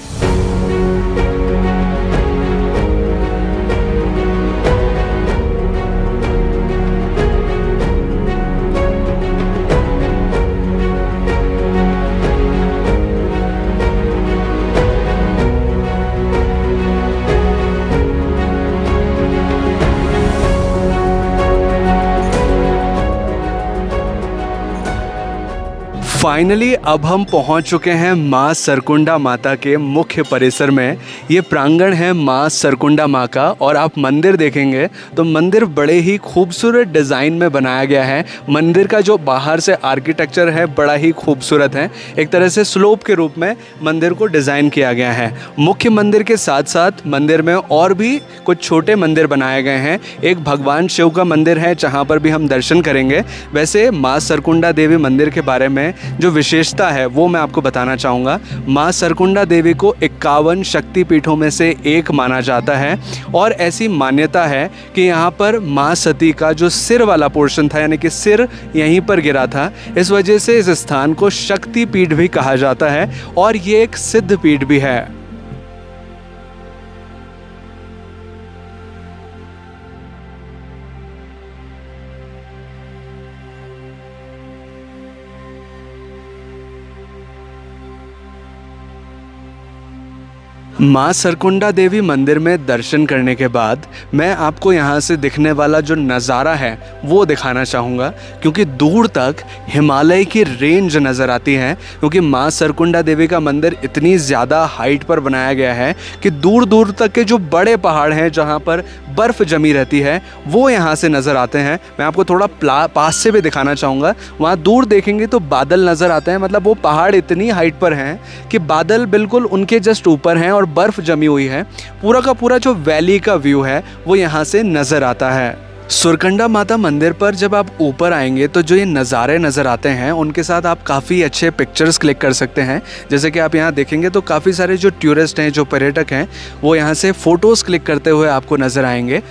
फाइनली अब हम पहुंच चुके हैं माँ सरकुंडा माता के मुख्य परिसर में। ये प्रांगण है माँ सरकुंडा माँ का, और आप मंदिर देखेंगे तो मंदिर बड़े ही खूबसूरत डिज़ाइन में बनाया गया है। मंदिर का जो बाहर से आर्किटेक्चर है बड़ा ही खूबसूरत है, एक तरह से स्लोप के रूप में मंदिर को डिज़ाइन किया गया है। मुख्य मंदिर के साथ साथ मंदिर में और भी कुछ छोटे मंदिर बनाए गए हैं। एक भगवान शिव का मंदिर है जहाँ पर भी हम दर्शन करेंगे। वैसे माँ सरकुंडा देवी मंदिर के बारे में जो विशेषता है वो मैं आपको बताना चाहूँगा। माँ सरकुंडा देवी को 51 शक्तिपीठों में से एक माना जाता है, और ऐसी मान्यता है कि यहाँ पर माँ सती का जो सिर वाला पोर्शन था, यानी कि सिर यहीं पर गिरा था, इस वजह से इस स्थान को शक्तिपीठ भी कहा जाता है, और ये एक सिद्ध पीठ भी है। माँ सरकुंडा देवी मंदिर में दर्शन करने के बाद मैं आपको यहाँ से दिखने वाला जो नज़ारा है वो दिखाना चाहूँगा, क्योंकि दूर तक हिमालय की रेंज नज़र आती है। क्योंकि माँ सरकुंडा देवी का मंदिर इतनी ज़्यादा हाइट पर बनाया गया है कि दूर दूर तक के जो बड़े पहाड़ हैं जहाँ पर बर्फ़ जमी रहती है वो यहाँ से नज़र आते हैं। मैं आपको थोड़ा पास से भी दिखाना चाहूँगा। वहाँ दूर देखेंगे तो बादल नज़र आते हैं, मतलब वो पहाड़ इतनी हाइट पर हैं कि बादल बिल्कुल उनके जस्ट ऊपर हैं और बर्फ़ जमी हुई है। पूरा का पूरा जो वैली का व्यू है वो यहाँ से नज़र आता है। सुरकंडा माता मंदिर पर जब आप ऊपर आएंगे तो जो ये नज़ारे नज़र आते हैं उनके साथ आप काफ़ी अच्छे पिक्चर्स क्लिक कर सकते हैं। जैसे कि आप यहाँ देखेंगे तो काफ़ी सारे जो टूरिस्ट हैं, जो पर्यटक हैं, वो यहाँ से फ़ोटोज़ क्लिक करते हुए आपको नज़र आएंगे।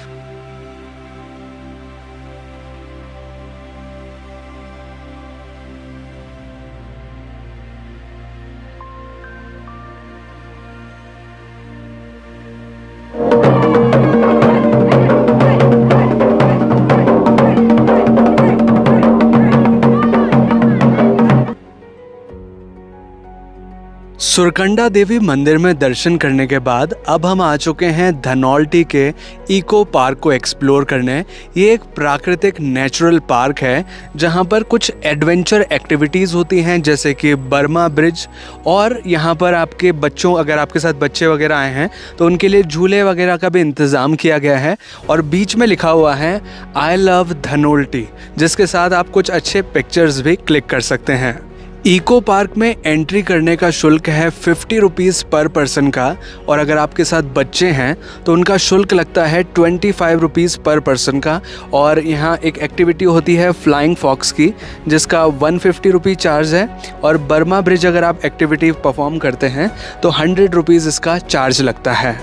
सुरकंडा देवी मंदिर में दर्शन करने के बाद अब हम आ चुके हैं धनौल्टी के इको पार्क को एक्सप्लोर करने। ये एक प्राकृतिक नेचुरल पार्क है जहां पर कुछ एडवेंचर एक्टिविटीज़ होती हैं, जैसे कि बर्मा ब्रिज, और यहां पर आपके बच्चों, अगर आपके साथ बच्चे वगैरह आए हैं तो उनके लिए झूले वगैरह का भी इंतज़ाम किया गया है। और बीच में लिखा हुआ है आई लव धनौल्टी, जिसके साथ आप कुछ अच्छे पिक्चर्स भी क्लिक कर सकते हैं। इको पार्क में एंट्री करने का शुल्क है 50 रुपीज़ पर पर्सन का, और अगर आपके साथ बच्चे हैं तो उनका शुल्क लगता है 25 रुपीज़ पर पर्सन का। और यहाँ एक एक्टिविटी होती है फ्लाइंग फॉक्स की, जिसका 150 रुपये चार्ज है। और बर्मा ब्रिज अगर आप एक्टिविटी परफॉर्म करते हैं तो 100 रुपीज़ इसका चार्ज लगता है।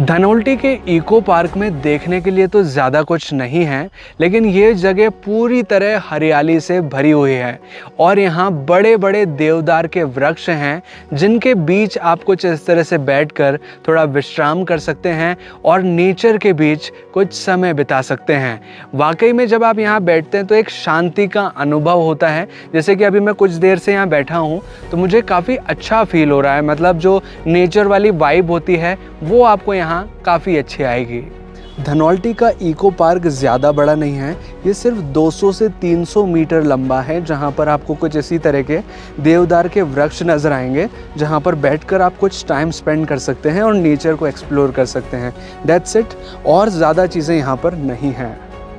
धनौल्टी के इको पार्क में देखने के लिए तो ज़्यादा कुछ नहीं है, लेकिन ये जगह पूरी तरह हरियाली से भरी हुई है। और यहाँ बड़े बड़े देवदार के वृक्ष हैं जिनके बीच आप कुछ इस तरह से बैठकर थोड़ा विश्राम कर सकते हैं और नेचर के बीच कुछ समय बिता सकते हैं। वाकई में जब आप यहाँ बैठते हैं तो एक शांति का अनुभव होता है। जैसे कि अभी मैं कुछ देर से यहाँ बैठा हूँ तो मुझे काफ़ी अच्छा फील हो रहा है, मतलब जो नेचर वाली वाइब होती है वो आपको यहाँ काफ़ी अच्छी आएगी। धनौल्टी का इको पार्क ज़्यादा बड़ा नहीं है, ये सिर्फ 200 से 300 मीटर लंबा है, जहाँ पर आपको कुछ इसी तरह के देवदार के वृक्ष नज़र आएंगे, जहाँ पर बैठकर आप कुछ टाइम स्पेंड कर सकते हैं और नेचर को एक्सप्लोर कर सकते हैं। दैट्स इट, और ज़्यादा चीज़ें यहाँ पर नहीं हैं।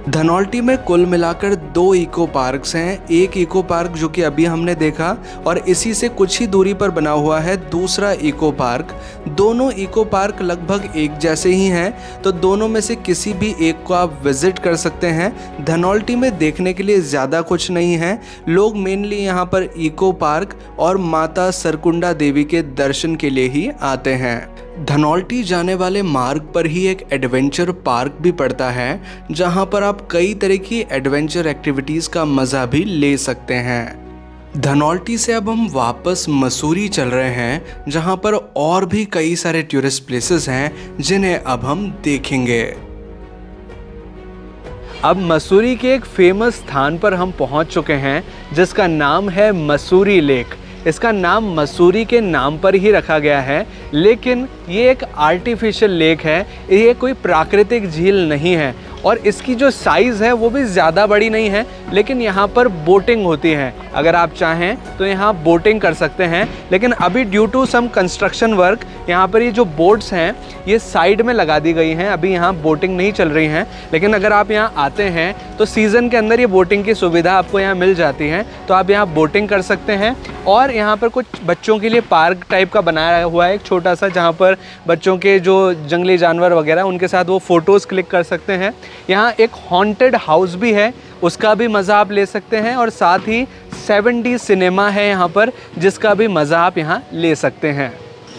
धनौल्टी में कुल मिलाकर 2 इको पार्क्स हैं। एक इको पार्क जो कि अभी हमने देखा और इसी से कुछ ही दूरी पर बना हुआ है दूसरा इको पार्क। दोनों इको पार्क लगभग एक जैसे ही हैं, तो दोनों में से किसी भी एक को आप विजिट कर सकते हैं। धनौल्टी में देखने के लिए ज़्यादा कुछ नहीं है। लोग मेनली यहाँ पर इको पार्क और माता सरकुंडा देवी के दर्शन के लिए ही आते हैं। धनौल्टी जाने वाले मार्ग पर ही एक एडवेंचर पार्क भी पड़ता है, जहां पर आप कई तरह की एडवेंचर एक्टिविटीज़ का मज़ा भी ले सकते हैं। धनौल्टी से अब हम वापस मसूरी चल रहे हैं, जहां पर और भी कई सारे टूरिस्ट प्लेसेस हैं जिन्हें अब हम देखेंगे। अब मसूरी के एक फेमस स्थान पर हम पहुंच चुके हैं, जिसका नाम है मसूरी लेक। इसका नाम मसूरी के नाम पर ही रखा गया है, लेकिन ये एक आर्टिफिशियल लेक है, ये कोई प्राकृतिक झील नहीं है और इसकी जो साइज़ है वो भी ज़्यादा बड़ी नहीं है, लेकिन यहाँ पर बोटिंग होती है। अगर आप चाहें तो यहाँ बोटिंग कर सकते हैं, लेकिन अभी due to some construction work यहाँ पर ये जो बोट्स हैं ये साइड में लगा दी गई हैं, अभी यहाँ बोटिंग नहीं चल रही हैं। लेकिन अगर आप यहाँ आते हैं तो सीज़न के अंदर ये बोटिंग की सुविधा आपको यहाँ मिल जाती है, तो आप यहाँ बोटिंग कर सकते हैं। और यहाँ पर कुछ बच्चों के लिए पार्क टाइप का बनाया हुआ है एक छोटा सा, जहाँ पर बच्चों के जो जंगली जानवर वगैरह उनके साथ वो फ़ोटोज़ क्लिक कर सकते हैं। यहाँ एक हॉन्टेड हाउस भी है, उसका भी मज़ा आप ले सकते हैं। और साथ ही 7D सिनेमा है यहाँ पर, जिसका भी मज़ा आप यहाँ ले सकते हैं।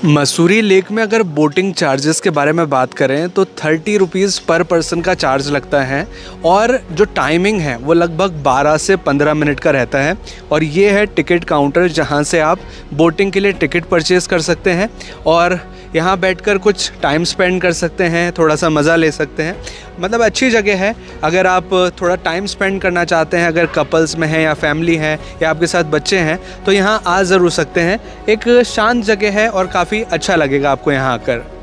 मसूरी लेक में अगर बोटिंग चार्जेस के बारे में बात करें तो 30 रुपीज़ पर पर्सन का चार्ज लगता है और जो टाइमिंग है वो लगभग 12 से 15 मिनट का रहता है। और ये है टिकट काउंटर, जहाँ से आप बोटिंग के लिए टिकट परचेज़ कर सकते हैं और यहाँ बैठकर कुछ टाइम स्पेंड कर सकते हैं, थोड़ा सा मज़ा ले सकते हैं। मतलब अच्छी जगह है अगर आप थोड़ा टाइम स्पेंड करना चाहते हैं, अगर कपल्स में हैं या फैमिली है या आपके साथ बच्चे हैं तो यहाँ आ ज़रूर सकते हैं। एक शांत जगह है और काफ़ी अच्छा लगेगा आपको यहाँ आकर।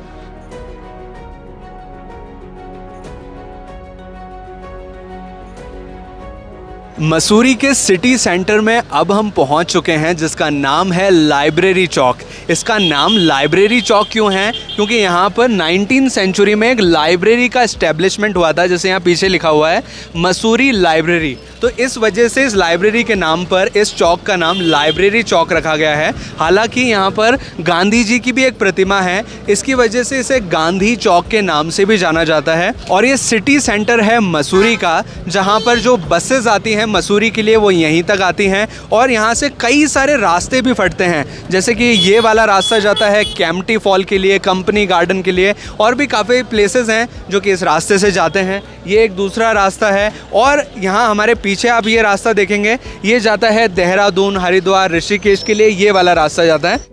मसूरी के सिटी सेंटर में अब हम पहुंच चुके हैं, जिसका नाम है लाइब्रेरी चौक। इसका नाम लाइब्रेरी चौक क्यों है? क्योंकि यहाँ पर 19वीं सेंचुरी में एक लाइब्रेरी का एस्टेब्लिशमेंट हुआ था, जैसे यहाँ पीछे लिखा हुआ है मसूरी लाइब्रेरी। तो इस वजह से इस लाइब्रेरी के नाम पर इस चौक का नाम लाइब्रेरी चौक रखा गया है। हालांकि यहाँ पर गांधी जी की भी एक प्रतिमा है, इसकी वजह से इसे गांधी चौक के नाम से भी जाना जाता है। और ये सिटी सेंटर है मसूरी का, जहाँ पर जो बसेस आती हैं मसूरी के लिए वो यहीं तक आती हैं और यहाँ से कई सारे रास्ते भी फटते हैं, जैसे कि ये वाला रास्ता जाता है कैंपटी फॉल के लिए, कंपनी गार्डन के लिए, और भी काफ़ी प्लेसेस हैं जो कि इस रास्ते से जाते हैं। ये एक दूसरा रास्ता है और यहाँ हमारे पीछे आप ये रास्ता देखेंगे, ये जाता है देहरादून, हरिद्वार, ऋषिकेश के लिए, ये वाला रास्ता जाता है।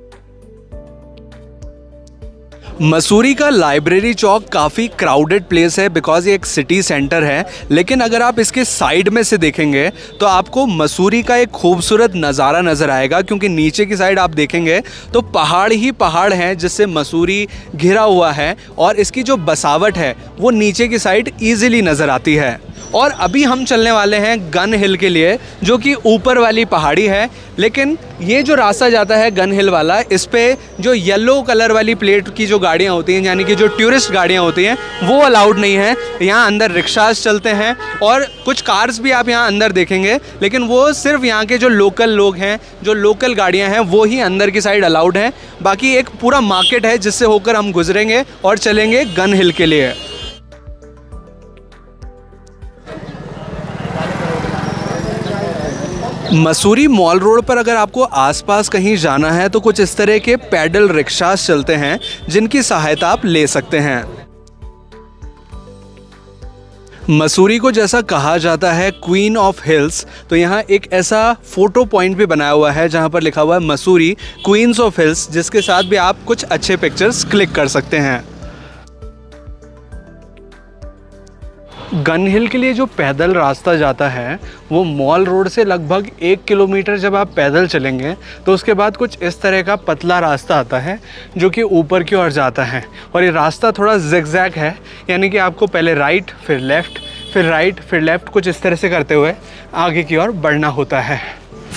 मसूरी का लाइब्रेरी चौक काफ़ी क्राउडेड प्लेस है बिकॉज ये एक सिटी सेंटर है, लेकिन अगर आप इसके साइड में से देखेंगे तो आपको मसूरी का एक खूबसूरत नज़ारा नज़र आएगा, क्योंकि नीचे की साइड आप देखेंगे तो पहाड़ ही पहाड़ हैं जिससे मसूरी घिरा हुआ है और इसकी जो बसावट है वो नीचे की साइड ईजिली नज़र आती है। और अभी हम चलने वाले हैं गन हिल के लिए, जो कि ऊपर वाली पहाड़ी है। लेकिन ये जो रास्ता जाता है गन हिल वाला, इस पे जो येलो कलर वाली प्लेट की जो गाड़ियाँ होती हैं, यानी कि जो टूरिस्ट गाड़ियाँ होती हैं, वो अलाउड नहीं है। यहाँ अंदर रिक्शास चलते हैं और कुछ कार्स भी आप यहाँ अंदर देखेंगे, लेकिन वो सिर्फ यहाँ के जो लोकल लोग हैं, जो लोकल गाड़ियाँ हैं, वो ही अंदर की साइड अलाउड हैं। बाकी एक पूरा मार्केट है जिससे होकर हम गुजरेंगे और चलेंगे गन हिल के लिए। मसूरी मॉल रोड पर अगर आपको आसपास कहीं जाना है तो कुछ इस तरह के पैडल रिक्शास चलते हैं जिनकी सहायता आप ले सकते हैं। मसूरी को जैसा कहा जाता है क्वीन ऑफ हिल्स, तो यहाँ एक ऐसा फोटो पॉइंट भी बनाया हुआ है जहाँ पर लिखा हुआ है मसूरी क्वींस ऑफ हिल्स, जिसके साथ भी आप कुछ अच्छे पिक्चर्स क्लिक कर सकते हैं। गन हिल के लिए जो पैदल रास्ता जाता है वो मॉल रोड से लगभग 1 किलोमीटर जब आप पैदल चलेंगे तो उसके बाद कुछ इस तरह का पतला रास्ता आता है जो कि ऊपर की ओर जाता है। और ये रास्ता थोड़ा जिगजैग है, यानी कि आपको पहले राइट, फिर लेफ़्ट, फिर राइट, फिर लेफ़्ट, कुछ इस तरह से करते हुए आगे की ओर बढ़ना होता है।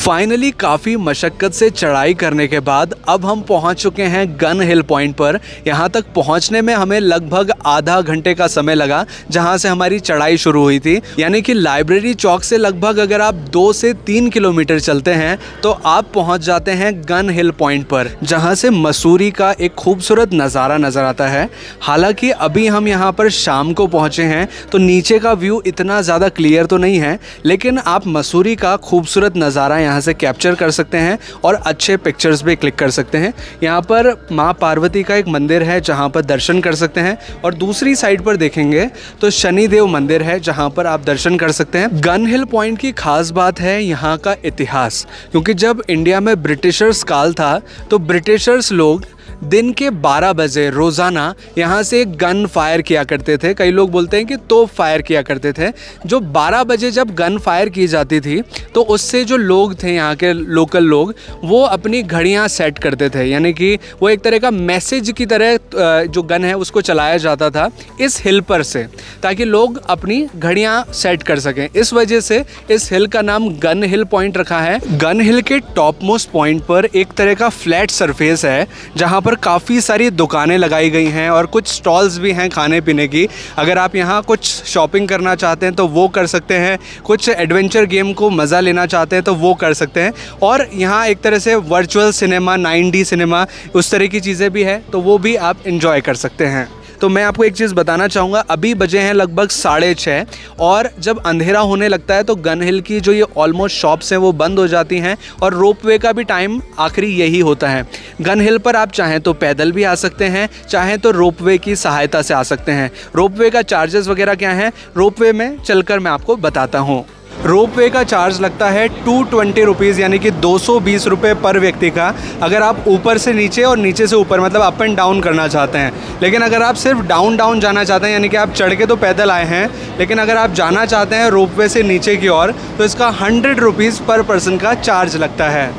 फाइनली काफ़ी मशक्क़त से चढ़ाई करने के बाद अब हम पहुंच चुके हैं गन हिल पॉइंट पर। यहां तक पहुंचने में हमें लगभग आधा घंटे का समय लगा, जहां से हमारी चढ़ाई शुरू हुई थी। यानी कि लाइब्रेरी चौक से लगभग अगर आप 2 से 3 किलोमीटर चलते हैं तो आप पहुंच जाते हैं गन हिल पॉइंट पर, जहां से मसूरी का एक खूबसूरत नज़ारा नज़र आता है। हालांकि अभी हम यहाँ पर शाम को पहुँचे हैं तो नीचे का व्यू इतना ज़्यादा क्लियर तो नहीं है, लेकिन आप मसूरी का खूबसूरत नज़ारा यहाँ से कैप्चर कर सकते हैं और अच्छे पिक्चर्स भी क्लिक कर सकते हैं। यहाँ पर माँ पार्वती का एक मंदिर है जहाँ पर दर्शन कर सकते हैं, और दूसरी साइड पर देखेंगे तो शनिदेव मंदिर है जहाँ पर आप दर्शन कर सकते हैं। गन हिल पॉइंट की खास बात है यहाँ का इतिहास, क्योंकि जब इंडिया में ब्रिटिशर्स काल था तो ब्रिटिशर्स लोग दिन के 12 बजे रोज़ाना यहाँ से गन फायर किया करते थे। कई लोग बोलते हैं कि तोप फायर किया करते थे। जो 12 बजे जब गन फायर की जाती थी तो उससे जो लोग थे यहाँ के लोकल लोग, वो अपनी घड़ियाँ सेट करते थे। यानी कि वो एक तरह का मैसेज की तरह जो गन है उसको चलाया जाता था इस हिल पर से, ताकि लोग अपनी घड़ियाँ सेट कर सकें। इस वजह से इस हिल का नाम गन हिल पॉइंट रखा है। गन हिल के टॉप मोस्ट पॉइंट पर एक तरह का फ्लैट सरफेस है जहाँ पर काफ़ी सारी दुकानें लगाई गई हैं और कुछ स्टॉल्स भी हैं खाने पीने की। अगर आप यहाँ कुछ शॉपिंग करना चाहते हैं तो वो कर सकते हैं, कुछ एडवेंचर गेम को मज़ा लेना चाहते हैं तो वो कर सकते हैं, और यहाँ एक तरह से वर्चुअल सिनेमा, 9D सिनेमा, उस तरह की चीज़ें भी है तो वो भी आप इंजॉय कर सकते हैं। तो मैं आपको एक चीज़ बताना चाहूँगा, अभी बजे हैं लगभग 6:30, और जब अंधेरा होने लगता है तो गन हिल की जो ये ऑलमोस्ट शॉप्स हैं वो बंद हो जाती हैं, और रोपवे का भी टाइम आखिरी यही होता है। गन हिल पर आप चाहें तो पैदल भी आ सकते हैं, चाहें तो रोपवे की सहायता से आ सकते हैं। रोपवे का चार्जेस वगैरह क्या हैं, रोपवे में चलकर मैं आपको बताता हूँ। रोपवे का चार्ज लगता है 220 रुपीज़, यानी कि 220 रुपये पर व्यक्ति का, अगर आप ऊपर से नीचे और नीचे से ऊपर मतलब अप एंड डाउन करना चाहते हैं। लेकिन अगर आप सिर्फ डाउन डाउन जाना चाहते हैं, यानी कि आप चढ़ के तो पैदल आए हैं, लेकिन अगर आप जाना चाहते हैं रोपवे से नीचे की ओर, तो इसका 100 रुपीज़ पर पर्सन का चार्ज लगता है।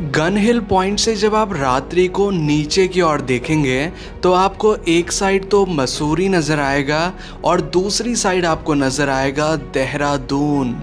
गन हिल पॉइंट से जब आप रात्रि को नीचे की ओर देखेंगे तो आपको एक साइड तो मसूरी नज़र आएगा और दूसरी साइड आपको नज़र आएगा देहरादून।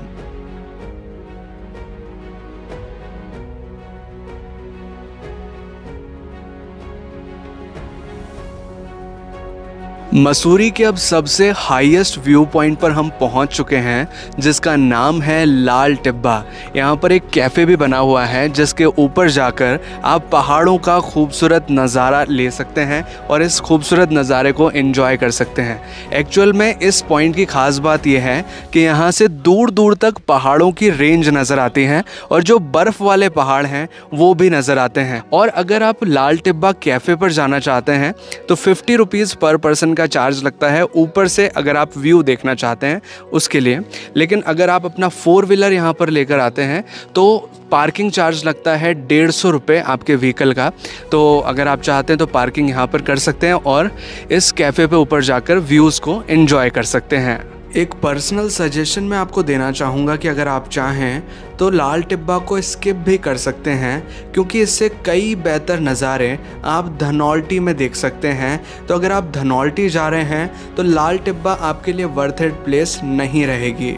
मसूरी के अब सबसे हाईएस्ट व्यू पॉइंट पर हम पहुंच चुके हैं, जिसका नाम है लाल टिब्बा। यहाँ पर एक कैफ़े भी बना हुआ है जिसके ऊपर जाकर आप पहाड़ों का खूबसूरत नज़ारा ले सकते हैं और इस खूबसूरत नज़ारे को एंजॉय कर सकते हैं। एक्चुअल में इस पॉइंट की ख़ास बात यह है कि यहाँ से दूर दूर तक पहाड़ों की रेंज नज़र आती हैं और जो बर्फ़ वाले पहाड़ हैं वो भी नज़र आते हैं। और अगर आप लाल टिब्बा कैफ़े पर जाना चाहते हैं तो 50 रुपीज़ पर पर्सन चार्ज लगता है, ऊपर से अगर आप व्यू देखना चाहते हैं उसके लिए। लेकिन अगर आप अपना 4 व्हीलर यहाँ पर लेकर आते हैं तो पार्किंग चार्ज लगता है 150 रुपये आपके व्हीकल का। तो अगर आप चाहते हैं तो पार्किंग यहाँ पर कर सकते हैं और इस कैफ़े पे ऊपर जाकर व्यूज़ को एंजॉय कर सकते हैं। एक पर्सनल सजेशन मैं आपको देना चाहूँगा कि अगर आप चाहें तो लाल टिब्बा को स्किप भी कर सकते हैं, क्योंकि इससे कई बेहतर नज़ारे आप धनौल्टी में देख सकते हैं। तो अगर आप धनौल्टी जा रहे हैं तो लाल टिब्बा आपके लिए वर्थ इट प्लेस नहीं रहेगी।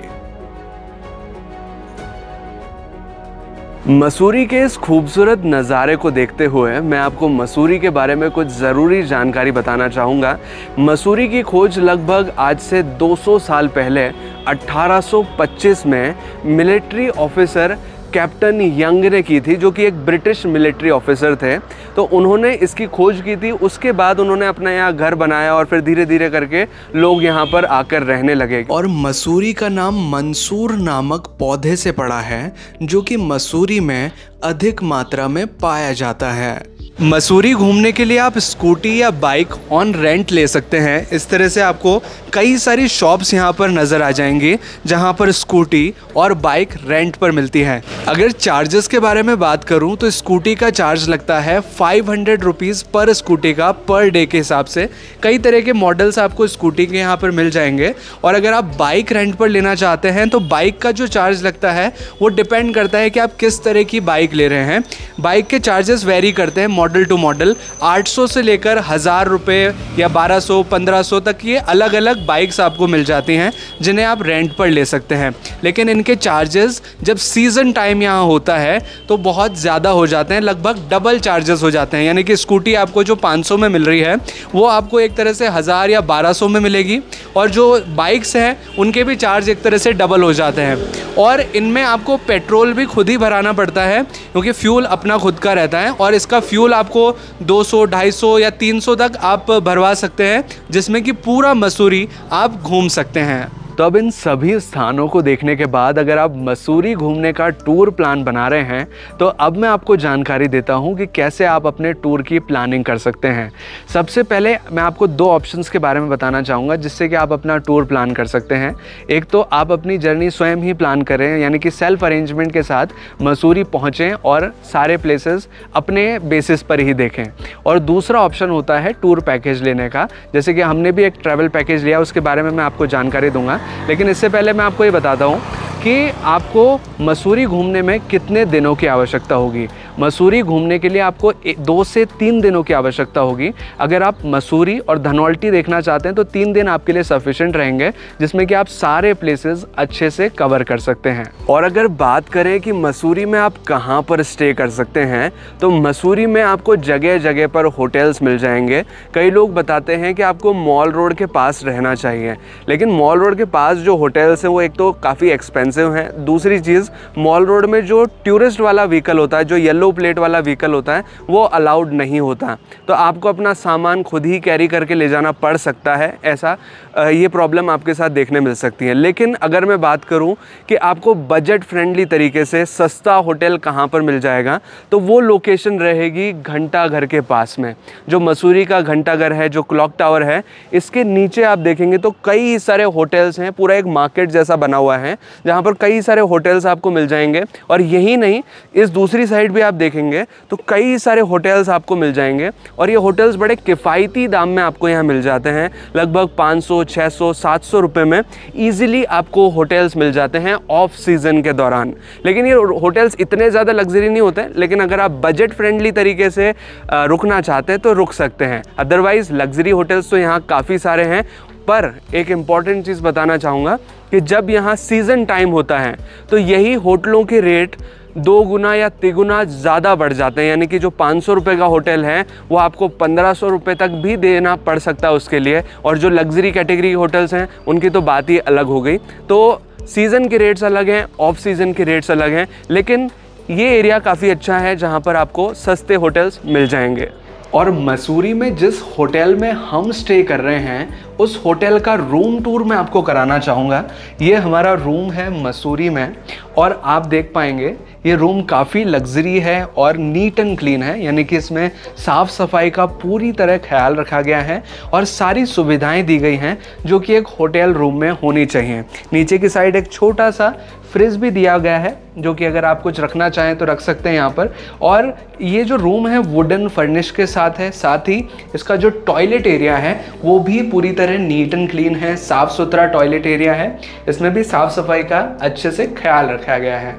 मसूरी के इस खूबसूरत नज़ारे को देखते हुए मैं आपको मसूरी के बारे में कुछ ज़रूरी जानकारी बताना चाहूँगा। मसूरी की खोज लगभग आज से 200 साल पहले 1825 में मिलिट्री ऑफिसर कैप्टन यंग ने की थी, जो कि एक ब्रिटिश मिलिट्री ऑफिसर थे। तो उन्होंने इसकी खोज की थी, उसके बाद उन्होंने अपना यहाँ घर बनाया और फिर धीरे धीरे करके लोग यहाँ पर आकर रहने लगे। और मसूरी का नाम मंसूर नामक पौधे से पड़ा है, जो कि मसूरी में अधिक मात्रा में पाया जाता है। मसूरी घूमने के लिए आप स्कूटी या बाइक ऑन रेंट ले सकते हैं। इस तरह से आपको कई सारी शॉप्स यहाँ पर नज़र आ जाएंगी जहाँ पर स्कूटी और बाइक रेंट पर मिलती हैं। अगर चार्जेस के बारे में बात करूँ तो स्कूटी का चार्ज लगता है 500 रुपीज़ पर स्कूटी का, पर डे के हिसाब से। कई तरह के मॉडल्स आपको स्कूटी के यहाँ पर मिल जाएंगे। और अगर आप बाइक रेंट पर लेना चाहते हैं तो बाइक का जो चार्ज लगता है वो डिपेंड करता है कि आप किस तरह की बाइक ले रहे हैं। बाइक के चार्जेस वेरी करते हैं मॉडल टू मॉडल 800 से लेकर 1000 रुपये या 1200 1500 तक ये अलग अलग बाइक्स आपको मिल जाती हैं जिन्हें आप रेंट पर ले सकते हैं। लेकिन इनके चार्जेस जब सीज़न टाइम यहाँ होता है तो बहुत ज़्यादा हो जाते हैं, लगभग डबल चार्जेस हो जाते हैं। यानी कि स्कूटी आपको जो 500 में मिल रही है वो आपको एक तरह से 1000 या 1200 में मिलेगी, और जो बाइक्स हैं उनके भी चार्ज एक तरह से डबल हो जाते हैं। और इनमें आपको पेट्रोल भी खुद ही भराना पड़ता है क्योंकि फ्यूल अपना खुद का रहता है, और इसका फ्यूल आपको 200, 250 या 300 तक आप भरवा सकते हैं, जिसमें कि पूरा मसूरी आप घूम सकते हैं। तो अब इन सभी स्थानों को देखने के बाद अगर आप मसूरी घूमने का टूर प्लान बना रहे हैं तो अब मैं आपको जानकारी देता हूं कि कैसे आप अपने टूर की प्लानिंग कर सकते हैं। सबसे पहले मैं आपको 2 ऑप्शंस के बारे में बताना चाहूँगा जिससे कि आप अपना टूर प्लान कर सकते हैं। एक तो आप अपनी जर्नी स्वयं ही प्लान करें, यानी कि सेल्फ अरेंजमेंट के साथ मसूरी पहुँचें और सारे प्लेसेस अपने बेसिस पर ही देखें। और दूसरा ऑप्शन होता है टूर पैकेज लेने का, जैसे कि हमने भी एक ट्रैवल पैकेज लिया, उसके बारे में मैं आपको जानकारी दूंगा। लेकिन इससे पहले मैं आपको ये बताता हूँ कि आपको मसूरी घूमने में कितने दिनों की आवश्यकता होगी। मसूरी घूमने के लिए आपको 2 से 3 दिनों की आवश्यकता होगी। अगर आप मसूरी और धनौल्टी देखना चाहते हैं तो 3 दिन आपके लिए सफिशिएंट रहेंगे, जिसमें कि आप सारे प्लेसेस अच्छे से कवर कर सकते हैं। और अगर बात करें कि मसूरी में आप कहाँ पर स्टे कर सकते हैं, तो मसूरी में आपको जगह जगह पर होटल्स मिल जाएंगे। कई लोग बताते हैं कि आपको मॉल रोड के पास रहना चाहिए, लेकिन मॉल रोड के पास जो होटल्स हैं वो एक तो काफ़ी एक्सपेंसिव हैं, दूसरी चीज़ मॉल रोड में जो टूरिस्ट वाला व्हीकल होता है, जो येलो प्लेट वाला व्हीकल होता है, वो अलाउड नहीं होता। तो आपको अपना सामान खुद ही कैरी करके ले जाना पड़ सकता है। ऐसा ये प्रॉब्लम आपके साथ देखने मिल सकती है। लेकिन अगर मैं बात करूं कि आपको बजट फ्रेंडली तरीके से सस्ता होटल कहां पर मिल जाएगा, तो वो लोकेशन रहेगी घंटा घर के पास में। जो मसूरी का घंटा घर है, जो क्लॉक टावर है, इसके नीचे आप देखेंगे तो कई सारे होटल्स हैं। पूरा एक मार्केट जैसा बना हुआ है जहां पर कई सारे होटल्स आपको मिल जाएंगे। और यही नहीं, इस दूसरी साइड भी आप देखेंगे तो कई सारे होटल्स आपको मिल जाएंगे, और ये होटल्स बड़े किफ़ायती दाम में आपको यहाँ मिल जाते हैं। लगभग 500, 600, 700 रुपये में ईजिली आपको होटल्स मिल जाते हैं ऑफ सीज़न के दौरान। लेकिन ये होटल्स इतने ज़्यादा लग्जरी नहीं होते, लेकिन अगर आप बजट फ्रेंडली तरीके से रुकना चाहते हैं तो रुक सकते हैं। अदरवाइज़ लग्जरी होटल्स तो यहाँ काफ़ी सारे हैं। पर एक इम्पॉर्टेंट चीज़ बताना चाहूँगा कि जब यहाँ सीज़न टाइम होता है तो यही होटलों के रेट 2 गुना या 3 गुना ज़्यादा बढ़ जाते हैं। यानी कि जो 500 रुपये का होटल है वो आपको 1500 रुपये तक भी देना पड़ सकता है उसके लिए। और जो लग्जरी कैटेगरी के होटल्स हैं उनकी तो बात ही अलग हो गई। तो सीज़न के रेट्स अलग हैं, ऑफ सीज़न के रेट्स अलग हैं, लेकिन ये एरिया काफ़ी अच्छा है जहाँ पर आपको सस्ते होटल्स मिल जाएंगे। और मसूरी में जिस होटल में हम स्टे कर रहे हैं उस होटल का रूम टूर मैं आपको कराना चाहूँगा। ये हमारा रूम है मसूरी में, और आप देख पाएंगे ये रूम काफ़ी लग्जरी है और नीट एंड क्लीन है। यानी कि इसमें साफ़ सफाई का पूरी तरह ख्याल रखा गया है और सारी सुविधाएं दी गई हैं जो कि एक होटल रूम में होनी चाहिए। नीचे की साइड एक छोटा सा फ्रिज भी दिया गया है जो कि अगर आप कुछ रखना चाहें तो रख सकते हैं यहाँ पर। और ये जो रूम है वुडन फर्निश के साथ है, साथ ही इसका जो टॉयलेट एरिया है वो भी पूरी तरह नीट एंड क्लीन है, साफ़ सुथरा टॉयलेट एरिया है। इसमें भी साफ़ सफाई का अच्छे से ख्याल रखा गया है।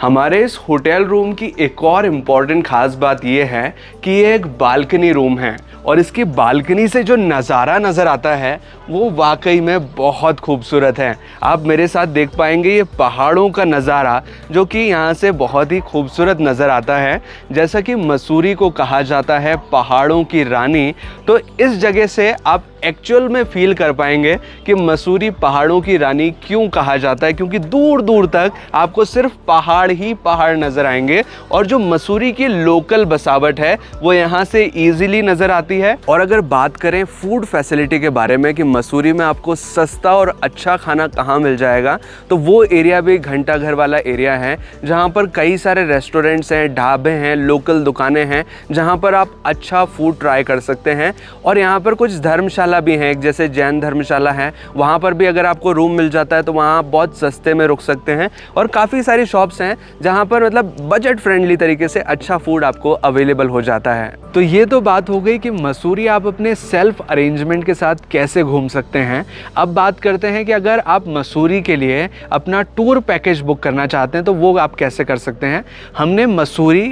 हमारे इस होटल रूम की एक और इम्पॉर्टेंट ख़ास बात यह है कि ये एक बालकनी रूम है, और इसकी बालकनी से जो नज़ारा नज़र आता है वो वाकई में बहुत खूबसूरत है। आप मेरे साथ देख पाएंगे ये पहाड़ों का नज़ारा जो कि यहाँ से बहुत ही खूबसूरत नज़र आता है। जैसा कि मसूरी को कहा जाता है पहाड़ों की रानी, तो इस जगह से आप एक्चुअल में फील कर पाएंगे कि मसूरी पहाड़ों की रानी क्यों कहा जाता है, क्योंकि दूर दूर तक आपको सिर्फ पहाड़ ही पहाड़ नज़र आएंगे। और जो मसूरी की लोकल बसावट है वो यहाँ से ईजिली नज़र आती है। और अगर बात करें फूड फैसिलिटी के बारे में कि मसूरी में आपको सस्ता और अच्छा खाना कहाँ मिल जाएगा, तो वो एरिया भी घंटा घर वाला एरिया है जहाँ पर कई सारे रेस्टोरेंट्स हैं, ढाबे हैं, लोकल दुकानें हैं जहाँ पर आप अच्छा फूड ट्राई कर सकते हैं। और यहाँ पर कुछ धर्मशाला धर्मशाला भी हैं, एक जैसे जैन धर्मशाला है, वहाँ पर भी अगर आपको रूम मिल जाता है तो वहाँ बहुत सस्ते में रुक सकते हैं। और काफ़ी सारी शॉप्स हैं जहाँ पर मतलब बजट फ्रेंडली तरीके से अच्छा फूड आपको अवेलेबल हो जाता है। तो ये तो बात हो गई कि मसूरी आप अपने सेल्फ अरेंजमेंट के साथ कैसे घूम सकते हैं। अब बात करते हैं कि अगर आप मसूरी के लिए अपना टूर पैकेज बुक करना चाहते हैं तो वो आप कैसे कर सकते हैं। हमने मसूरी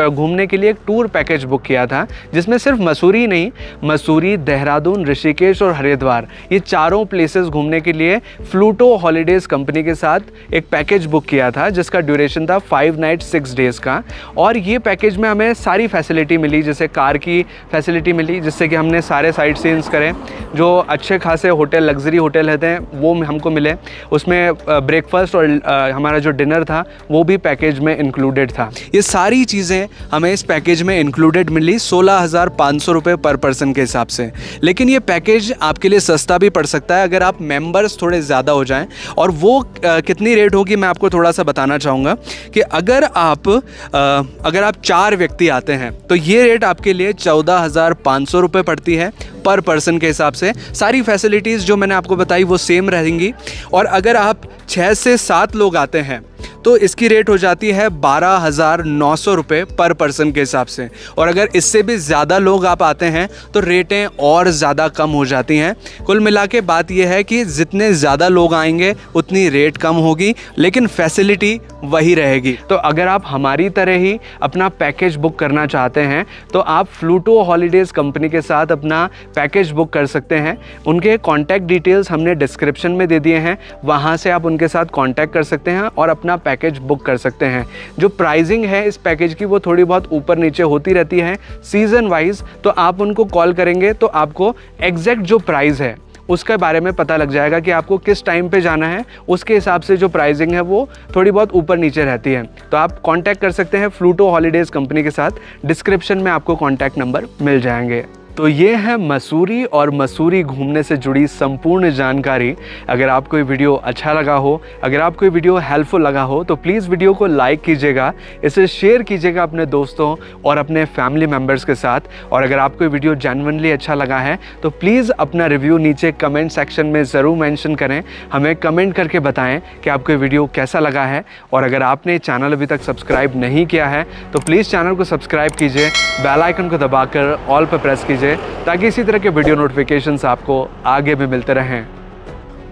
घूमने के लिए एक टूर पैकेज बुक किया था, जिसमें सिर्फ मसूरी नहीं, मसूरी, देहरादून, ऋषिकेश और हरिद्वार, ये चारों प्लेसेस घूमने के लिए फ्लूटो हॉलीडेज कंपनी के साथ एक पैकेज बुक किया था, जिसका ड्यूरेशन था 5 नाइट 6 डेज़ का। और ये पैकेज में हमें सारी फैसिलिटी मिली, जैसे कार की फैसिलिटी मिली, जिससे कि हमने सारे साइट सीन्स करें, जो अच्छे खासे होटल, लग्जरी होटल रहते हैं वो हमको मिले। उसमें ब्रेकफास्ट और हमारा जो डिनर था वो भी पैकेज में इंक्लूडेड था। ये सारी चीज़ें हमें इस पैकेज में इंक्लूडेड मिली 16,500 रुपये पर पर्सन के हिसाब से। लेकिन ये पैकेज आपके लिए सस्ता भी पड़ सकता है अगर आप मेंबर्स थोड़े ज़्यादा हो जाएं। और वो कितनी रेट होगी मैं आपको थोड़ा सा बताना चाहूँगा कि अगर आप 4 व्यक्ति आते हैं तो ये रेट आपके लिए 14,500 रुपये पड़ती है पर पर्सन के हिसाब से। सारी फैसिलिटीज़ जो मैंने आपको बताई वो सेम रहेंगी। और अगर आप 6 से 7 लोग आते हैं तो इसकी रेट हो जाती है 12,900 रुपये पर पर्सन के हिसाब से। और अगर इससे भी ज़्यादा लोग आप आते हैं तो रेटें और ज़्यादा कम हो जाती हैं। कुल मिला के बात यह है कि जितने ज़्यादा लोग आएंगे उतनी रेट कम होगी, लेकिन फैसिलिटी वही रहेगी। तो अगर आप हमारी तरह ही अपना पैकेज बुक करना चाहते हैं तो आप फ्लूटो हॉलीडेज़ कंपनी के साथ अपना पैकेज बुक कर सकते हैं। उनके कॉन्टैक्ट डिटेल्स हमने डिस्क्रिप्शन में दे दिए हैं, वहाँ से आप उनके साथ कॉन्टैक्ट कर सकते हैं और अपना पैकेज बुक कर सकते हैं। जो प्राइसिंग है इस पैकेज की वो थोड़ी बहुत ऊपर नीचे होती रहती है सीज़न वाइज, तो आप उनको कॉल करेंगे तो आपको एग्जैक्ट जो प्राइस है उसके बारे में पता लग जाएगा कि आपको किस टाइम पे जाना है। उसके हिसाब से जो प्राइसिंग है वो थोड़ी बहुत ऊपर नीचे रहती है। तो आप कांटेक्ट कर सकते हैं फ्लूटो हॉलीडेज़ कंपनी के साथ, डिस्क्रिप्शन में आपको कांटेक्ट नंबर मिल जाएंगे। तो ये है मसूरी और मसूरी घूमने से जुड़ी संपूर्ण जानकारी। अगर आपको ये वीडियो अच्छा लगा हो, अगर आपको ये वीडियो हेल्पफुल लगा हो तो प्लीज़ वीडियो को लाइक कीजिएगा, इसे शेयर कीजिएगा अपने दोस्तों और अपने फैमिली मेम्बर्स के साथ। और अगर आपको ये वीडियो जेन्युइनली अच्छा लगा है तो प्लीज़ अपना रिव्यू नीचे कमेंट सेक्शन में ज़रूर मेंशन करें। हमें कमेंट करके बताएं कि आपको ये वीडियो कैसा लगा है। और अगर आपने चैनल अभी तक सब्सक्राइब नहीं किया है तो प्लीज़ चैनल को सब्सक्राइब कीजिए, बेल आइकन को दबाकर ऑल पर प्रेस कीजिए ताकि इसी तरह के वीडियो नोटिफिकेशंस आपको आगे भी मिलते रहें।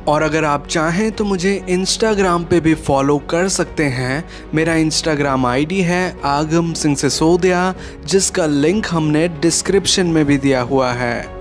और अगर आप चाहें तो मुझे इंस्टाग्राम पे भी फॉलो कर सकते हैं। मेरा इंस्टाग्राम आईडी है आगम सिंह सिसोदिया, जिसका लिंक हमने डिस्क्रिप्शन में भी दिया हुआ है।